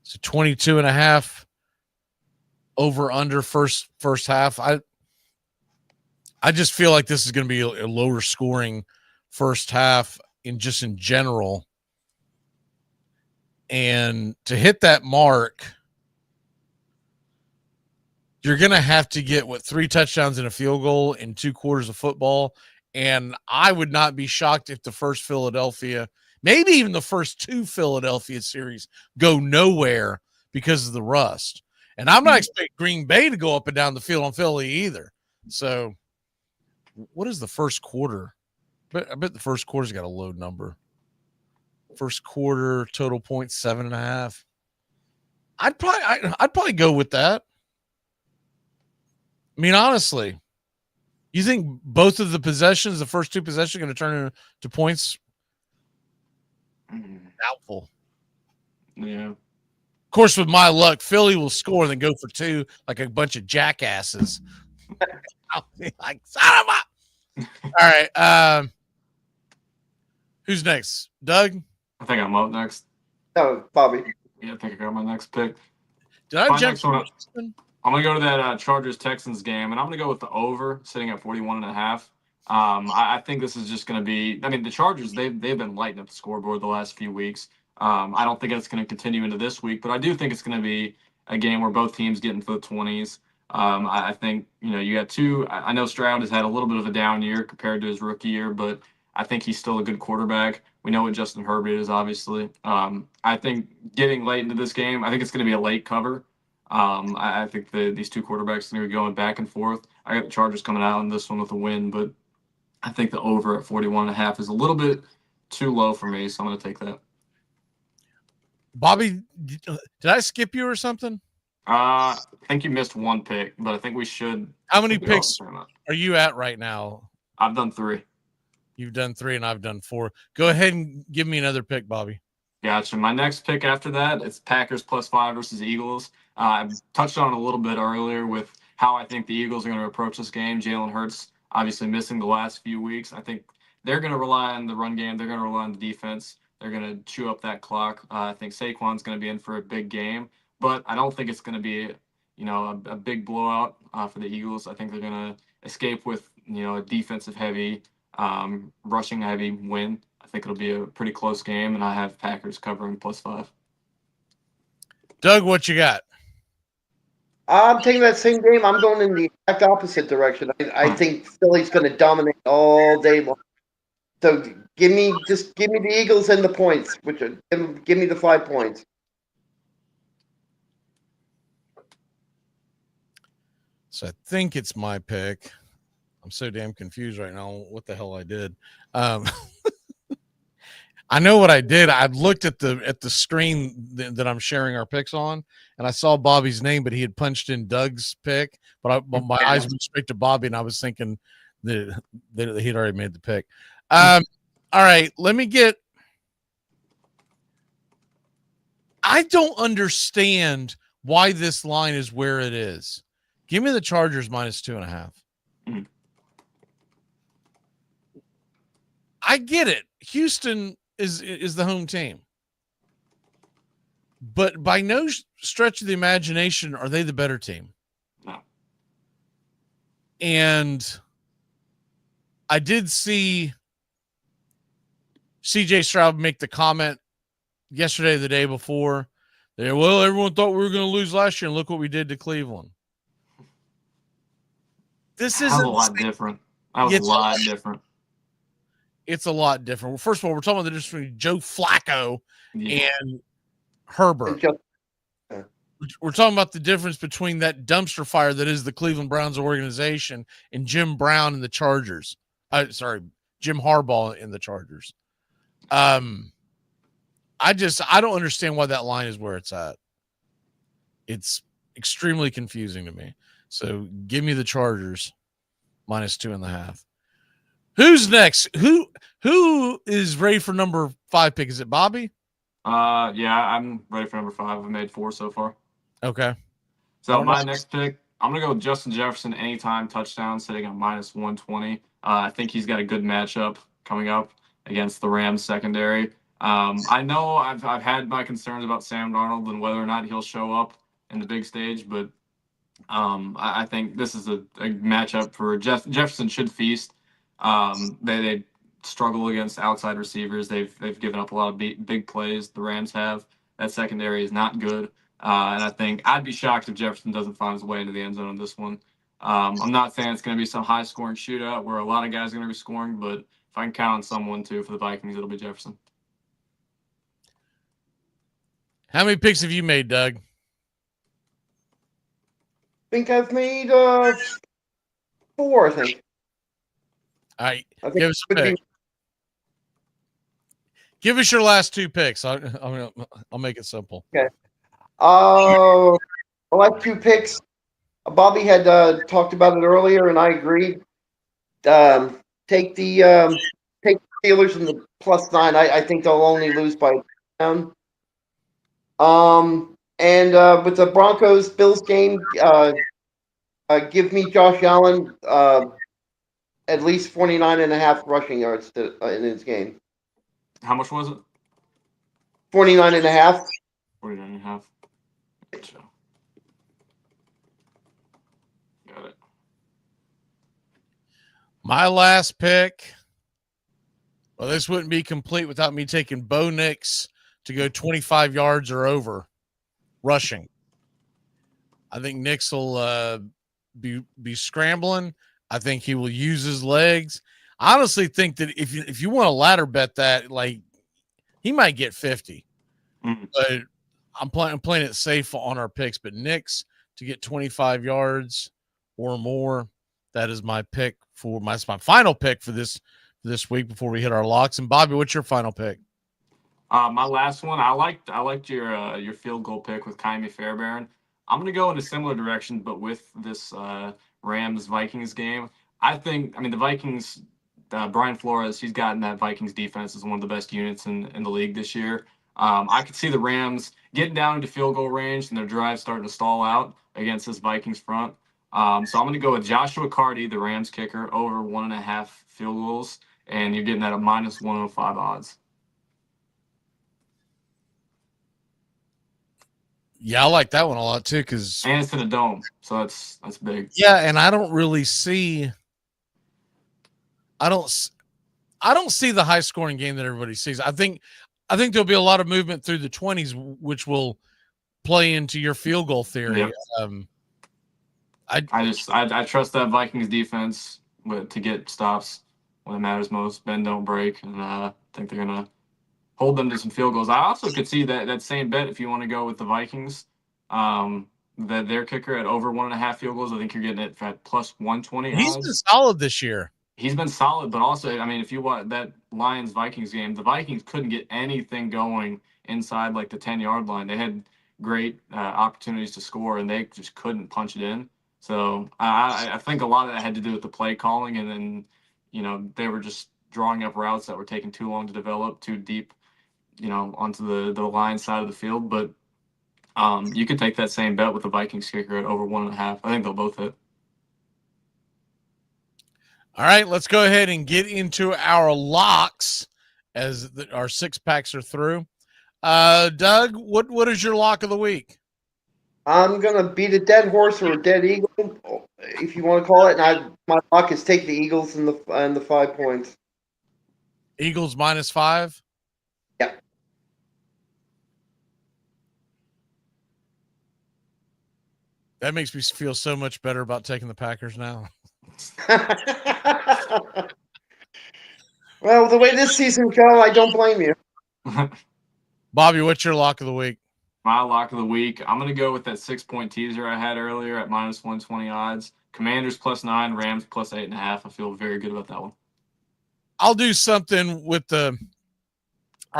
So 22.5 over under first half. I just feel like this is going to be a lower scoring first half in general. And to hit that mark, you're going to have to get 3 touchdowns and a field goal in 2 quarters of football. And I would not be shocked if the first Philadelphia, maybe even the first 2 Philadelphia series go nowhere because of the rust. And I'm not expecting Green Bay to go up and down the field on Philly either. So what is the first quarter? I bet the first quarter's got a low number. First quarter total points 7.5. I'd probably go with that. I mean, honestly, you think both of the possessions, the first 2 possessions, are going to turn into points? Doubtful. Yeah. Of course, with my luck, Philly will score and then go for 2 like a bunch of jackasses. I'll be like, son of a. All right. Who's next? Doug? I think I'm up next. No, Bobby. Yeah, I think I got my next pick. Did I jump? I'm going to go to that Chargers-Texans game, and I'm going to go with the over, sitting at 41.5. I think this is just going to be. I mean, the Chargers they've been lighting up the scoreboard the last few weeks. I don't think it's going to continue into this week, but I do think it's going to be a game where both teams get into the 20s. I think you got two. I know Stroud has had a little bit of a down year compared to his rookie year, but I think he's still a good quarterback. We know what Justin Herbert is, obviously. I think getting late into this game, I think it's going to be a late cover. I think these two quarterbacks are going to be going back and forth. I got the Chargers coming out in this one with a win, but I think the over at 41.5 is a little bit too low for me, so I'm going to take that. Bobby, did I skip you or something? I think you missed one pick, but I think we should. How many picks are you at right now? I've done 3. You've done 3, and I've done 4. Go ahead and give me another pick, Bobby. Gotcha. My next pick after that, it's Packers +5 versus Eagles. I touched on it a little bit earlier with how I think the Eagles are going to approach this game. Jalen Hurts obviously missing the last few weeks. I think they're going to rely on the run game. They're going to rely on the defense. They're going to chew up that clock. I think Saquon's going to be in for a big game, but I don't think it's going to be, a big blowout for the Eagles. I think they're going to escape with, a defensive heavy, rushing heavy win. I think it'll be a pretty close game, and I have Packers covering +5. Doug, what you got? I'm taking that same game. I'm going in the exact opposite direction. I think Philly's going to dominate all day long. So give me the Eagles and the points, give me the 5 points. So I think it's my pick. I'm so damn confused right now what the hell I did. I know what I did. I looked at the screen that I'm sharing our picks on, and I saw Bobby's name, but he had punched in Doug's pick. But my eyes went straight to Bobby, and I was thinking that he'd already made the pick. All right, let me get. I don't understand why this line is where it is. Give me the Chargers -2.5. Mm-hmm. I get it. Houston is the home team. But by no stretch of the imagination are they the better team. No. And I did see CJ Stroud make the comment yesterday, the day before, that, well, everyone thought we were going to lose last year, and look what we did to Cleveland. This is a lot different. That was a lot different. It's a lot different. Well, first of all, we're talking about the difference between Joe Flacco and Herbert. We're talking about the difference between that dumpster fire that is the Cleveland Browns organization and Jim Brown and the Chargers. Jim Harbaugh and the Chargers. I don't understand why that line is where it's at. It's extremely confusing to me. So give me the Chargers -2.5. Who's next? Who is ready for number 5 pick? Is it Bobby? Yeah, I'm ready for number 5. I've made 4 so far. Okay. So my next pick, I'm gonna go with Justin Jefferson anytime touchdown, sitting at -120. I think he's got a good matchup coming up against the Rams secondary. I know I've had my concerns about Sam Darnold and whether or not he'll show up in the big stage, but I think this is a matchup for Jefferson should feast. They struggle against outside receivers. They've given up a lot of big plays. The Rams have. That secondary is not good. And I think I'd be shocked if Jefferson doesn't find his way into the end zone on this one. I'm not saying it's going to be some high-scoring shootout where a lot of guys are going to be scoring, but if I can count on someone, too, for the Vikings, it'll be Jefferson. How many picks have you made, Doug? I think I've made 4, I think. All right, give us a pick. Give us your last 2 picks. I'll make it simple. Okay. I like 2 picks. Bobby had talked about it earlier, and I agreed. Take the Steelers and the +9. I think they'll only lose by a touchdown. And with the Broncos Bills game, give me Josh Allen at least 49.5 rushing yards in his game. How much was it? 49.5. 49.5. Gotcha. Got it. My last pick. Well, this wouldn't be complete without me taking Bo Nix to go 25 yards or over rushing. I think Nix will be scrambling. I think he will use his legs. I honestly think that if you want to ladder bet that, like, he might get 50. But I'm playing it safe on our picks. But Nix to get 25 yards or more, that is my pick for my final pick for this week before we hit our locks. And Bobby, what's your final pick? My last one, I liked your field goal pick with Kaimi Fairbairn. I'm going to go in a similar direction, but with this Rams-Vikings game. The Vikings, Brian Flores, he's gotten that Vikings defense as one of the best units in the league this year. I could see the Rams getting down into field goal range and their drive starting to stall out against this Vikings front. So I'm going to go with Joshua Carty, the Rams kicker, over 1.5 field goals, and you're getting that at minus 105 odds. Yeah, I like that one a lot too, and it's in a dome, so that's big. Yeah, and I don't really see. I don't see the high scoring game that everybody sees. I think there'll be a lot of movement through the 20s, which will play into your field goal theory. Yep. I trust that Vikings defense to get stops when it matters most. Bend, don't break, and I think they're gonna hold them to some field goals. I also could see that same bet if you want to go with the Vikings, that their kicker at over 1.5 field goals. I think you're getting it at plus 120. He's been solid this year. He's been solid, but also, if you want that Lions-Vikings game, the Vikings couldn't get anything going inside like the 10-yard line. They had great opportunities to score, and they just couldn't punch it in. So I think a lot of that had to do with the play calling, and then, they were just drawing up routes that were taking too long to develop, too deep, onto the Lions side of the field. But you could take that same bet with the Vikings kicker at over 1.5. I think they'll both hit. All right, let's go ahead and get into our locks as our 6 packs are through. Doug, what is your lock of the week? I'm gonna beat a dead horse or a dead eagle, if you want to call it. And my lock is take the Eagles in the 5 points. Eagles -5. Yeah. That makes me feel so much better about taking the Packers now. Well, the way this season go, I don't blame you. Bobby, what's your lock of the week? My lock of the week, I'm going to go with that 6-point teaser I had earlier at minus 120 odds. Commanders +9, Rams +8.5. I feel very good about that one. I'll do something with I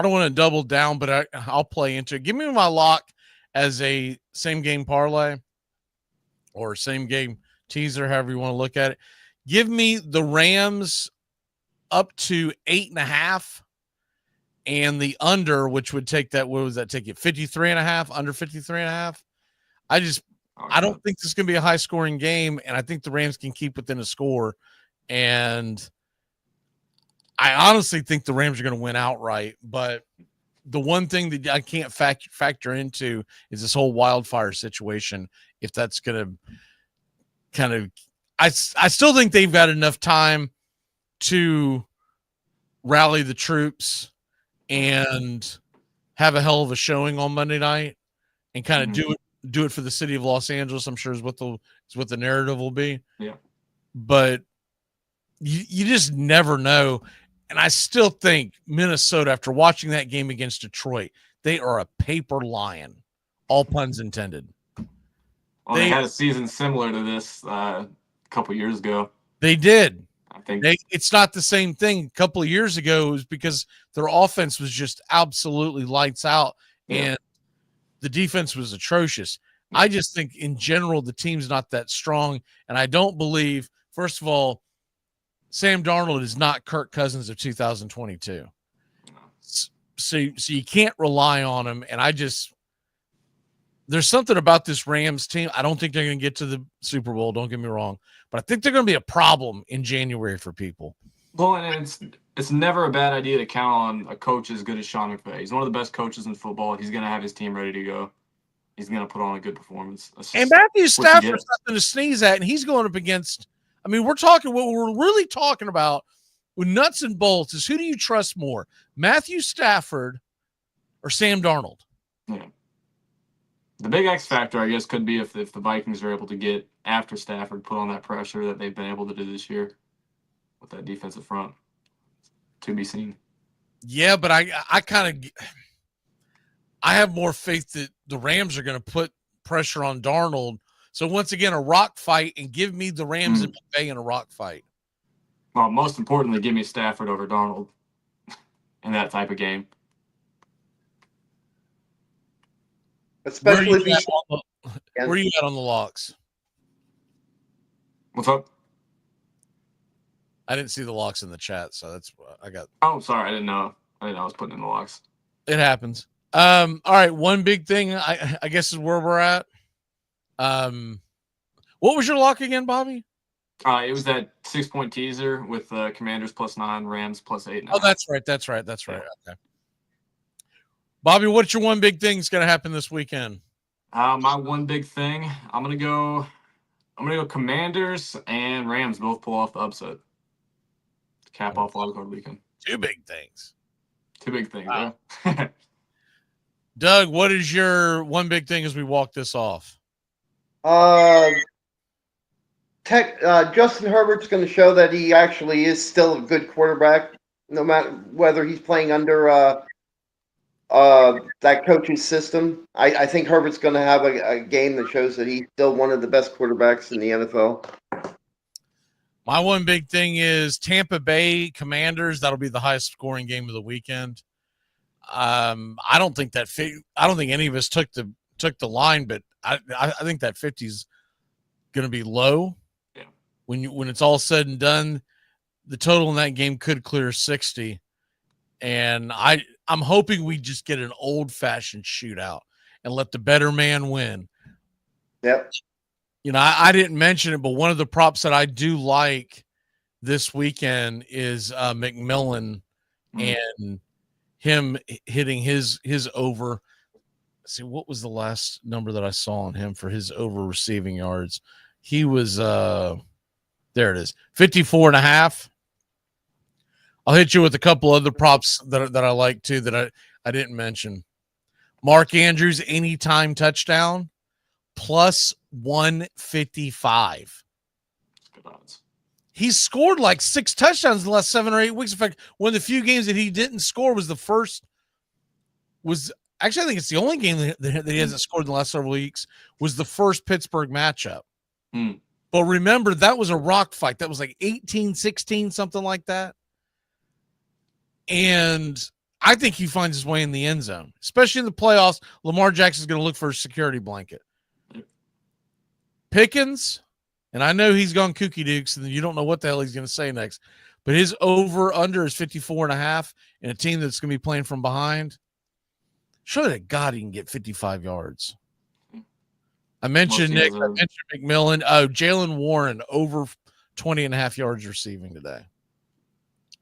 don't want to double down, but I'll play into it. Give me my lock as a same game parlay or same game teaser, however you want to look at it. Give me the Rams up to 8.5 and the under, which would take that. What was that take it? 53.5, under 53.5. I don't think this is going to be a high scoring game. And I think the Rams can keep within a score. And I honestly think the Rams are going to win outright. But the one thing that I can't factor into is this whole wildfire situation. If that's going to kind of, I still think they've got enough time to rally the troops and have a hell of a showing on Monday night and kind of do it for the city of Los Angeles. I'm sure is what the narrative will be. Yeah. But you just never know. And I still think Minnesota, after watching that game against Detroit, they are a paper lion. All puns intended. Well, they had a season similar to this a couple years ago. They did. I think it's not the same thing. A couple of years ago, it was because their offense was just absolutely lights out, and the defense was atrocious. I just think, in general, the team's not that strong, and I don't believe, first of all, Sam Darnold is not Kirk Cousins of 2022. So you can't rely on him, and there's something about this Rams team. I don't think they're going to get to the Super Bowl. Don't get me wrong. But I think they're going to be a problem in January for people. Well, and it's never a bad idea to count on a coach as good as Sean McVay. He's one of the best coaches in football. He's going to have his team ready to go. He's going to put on a good performance. And Matthew Stafford's nothing to sneeze at, and he's going up against I mean, what we're really talking about with nuts and bolts is who do you trust more, Matthew Stafford or Sam Darnold? Yeah. The big X factor, I guess, could be if the Vikings are able to get after Stafford, put on that pressure that they've been able to do this year with that defensive front. To be seen. Yeah, but I have more faith that the Rams are going to put pressure on Darnold. So once again, a rock fight, and give me the Rams and McVay in a rock fight. Well, most importantly, give me Stafford over Darnold in that type of game. Especially where are you at on the locks? What's up? I didn't see the locks in the chat, so that's what I got. Oh, sorry, I didn't know I was putting in the locks. It happens. All right, one big thing I guess is where we're at. What was your lock again, Bobby? It was that 6-point teaser with Commanders +9, Rams +8. Oh, that's right. Okay. Bobby, what's your one big thing that's going to happen this weekend? My one big thing, I'm gonna go Commanders and Rams both pull off the upset. Cap off wildcard weekend. Two big things. Wow. Yeah. Doug, what is your one big thing as we walk this off? Justin Herbert's going to show that he actually is still a good quarterback, no matter whether he's playing under that coach's system. I think Herbert's going to have a game that shows that he's still one of the best quarterbacks in the NFL. My one big thing is Tampa Bay Commanders. That'll be the highest scoring game of the weekend. I don't think any of us took the line, but I think that 50 is going to be low. Yeah. When it's all said and done, the total in that game could clear 60, and I'm hoping we just get an old-fashioned shootout and let the better man win. Yep. You know, I didn't mention it, but one of the props that I do like this weekend is McMillan and him hitting his over. Let's see, what was the last number that I saw on him for his over receiving yards? He was there it is, 54.5. I'll hit you with a couple other props that I like too that I didn't mention. Mark Andrews anytime touchdown plus 155. Good odds. He's scored like 6 touchdowns in the last 7 or 8 weeks. In fact, one of the few games that he didn't score was actually, I think it's the only game that he hasn't scored in the last several weeks, was the first Pittsburgh matchup. But remember, that was a rock fight. That was like 18-16, something like that. And I think he finds his way in the end zone, especially in the playoffs. Lamar Jackson's going to look for a security blanket. Pickens, and I know he's gone kooky dukes, and you don't know what the hell he's going to say next, but his over-under is 54.5 in a team that's going to be playing from behind. Surely to God he can get 55 yards. I mentioned Nick. I mentioned McMillan. Oh, Jalen Warren over 20.5 yards receiving today.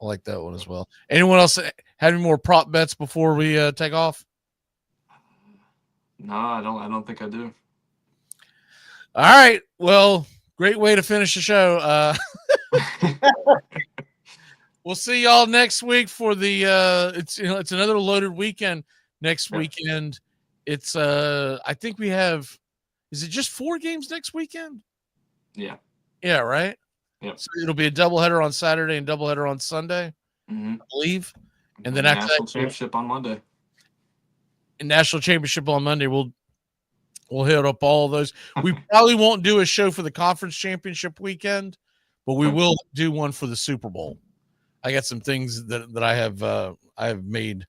I like that one as well. Anyone else have any more prop bets before we take off? No, I don't think I do. All right. Well, great way to finish the show. We'll see y'all next week for the it's another loaded weekend next weekend. It's I think we have, is it just 4 games next weekend? Yeah. Yeah, right? Yep. So it'll be a doubleheader on Saturday and doubleheader on Sunday, I believe. And then after National Championship on Monday. And National Championship on Monday. We'll hit up all of those. We probably won't do a show for the conference championship weekend, but we will do one for the Super Bowl. I got some things that I have made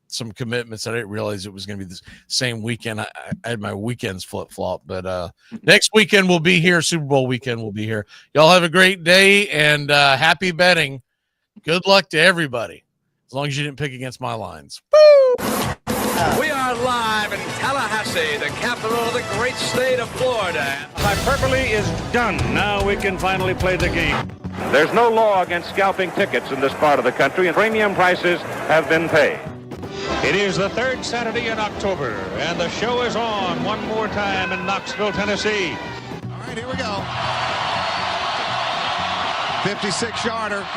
some commitments. I didn't realize it was going to be the same weekend. I had my weekends flip-flop, but next weekend we'll be here. Super Bowl weekend we'll be here. Y'all have a great day and happy betting. Good luck to everybody, as long as you didn't pick against my lines. Woo! We are live in Tallahassee, the capital of the great state of Florida. Hyperbole is done. Now we can finally play the game. There's no law against scalping tickets in this part of the country, and premium prices have been paid. It is the 3rd Saturday in October, and the show is on one more time in Knoxville, Tennessee. All right, here we go. 56-yarder.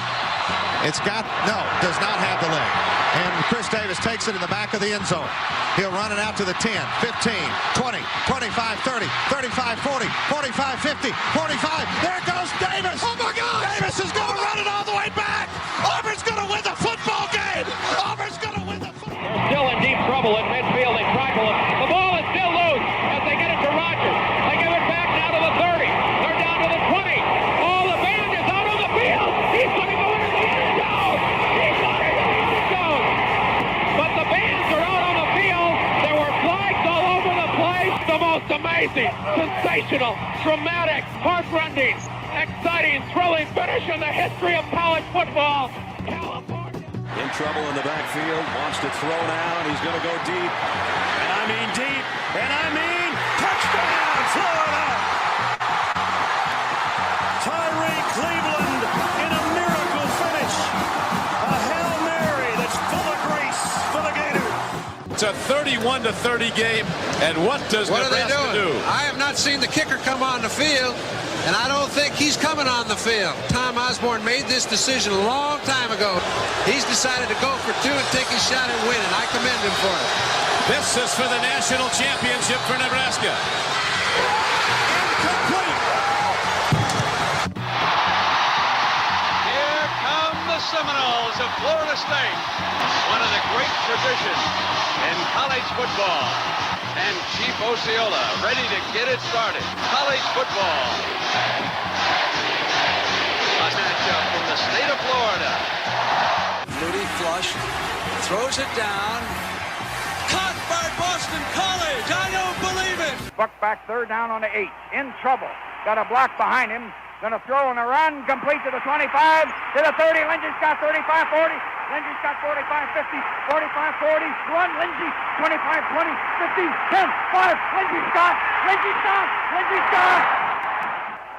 It's got, no, does not have the leg. And Chris Davis takes it in the back of the end zone. He'll run it out to the 10, 15, 20, 25, 30, 35, 40, 45, 50, 45. There goes Davis. Oh, my God. Davis is going to run it all the way back. Auburn's going to win the football game. Auburn's going to win the football game. They're still in deep trouble at midfield. They tackle him. The ball is still loose as they get it to Rogers. They give it back now to the 30. They're down to the 20. Oh, the band is out on the field. He's going to go into the end zone. He's going into the end zone. But the bands are out on the field. There were flags all over the place. The most amazing, sensational, dramatic, heart-rending, exciting, thrilling finish in the history of college football. California. In trouble in the backfield, wants to throw now, and he's going to go deep. And I mean deep, and I mean touchdown, Florida! Tyree Cleveland in a miracle finish. A Hail Mary that's full of grace for the Gators. It's a 31-30 game, and what does Nebraska do? I have not seen the kicker come on the field, and I don't think he's coming on the field. Tom Osborne made this decision a long time ago. He's decided to go for two and take his shot at winning. I commend him for it. This is for the national championship for Nebraska. Incomplete. Here come the Seminoles of Florida State. One of the great traditions in college football. And Chief Osceola ready to get it started. College football. A matchup from the state of Florida. Moody flush, throws it down. Caught by Boston College. I don't believe it. Buck back, third down on the 8. In trouble. Got a block behind him. Gonna throw and a run. Complete to the 25. To the 30. Lindsey's got 35, 40. Lindsey's got 45, 50, 45, 40. Run, Lindsey. 25, 20, 50, 10, 5. Lindsey's got. Lindsey's got. Lindsey's got.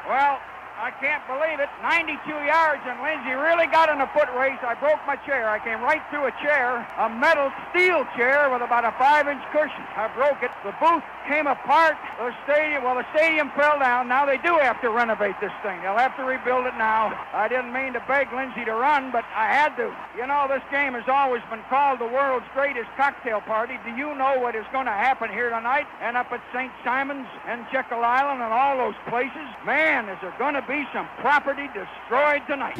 Well, I can't believe it. 92 yards, and Lindsey really got in a foot race. I broke my chair. I came right through a chair, a metal steel chair with about a 5-inch cushion. I broke it. The booth came apart. The stadium fell down. Now they do have to renovate this thing. They'll have to rebuild it now. I didn't mean to beg Lindsey to run, but I had to. You know, this game has always been called the world's greatest cocktail party. Do you know what is going to happen here tonight and up at St. Simon's and Jekyll Island and all those places? Man, is there going to be some property destroyed tonight.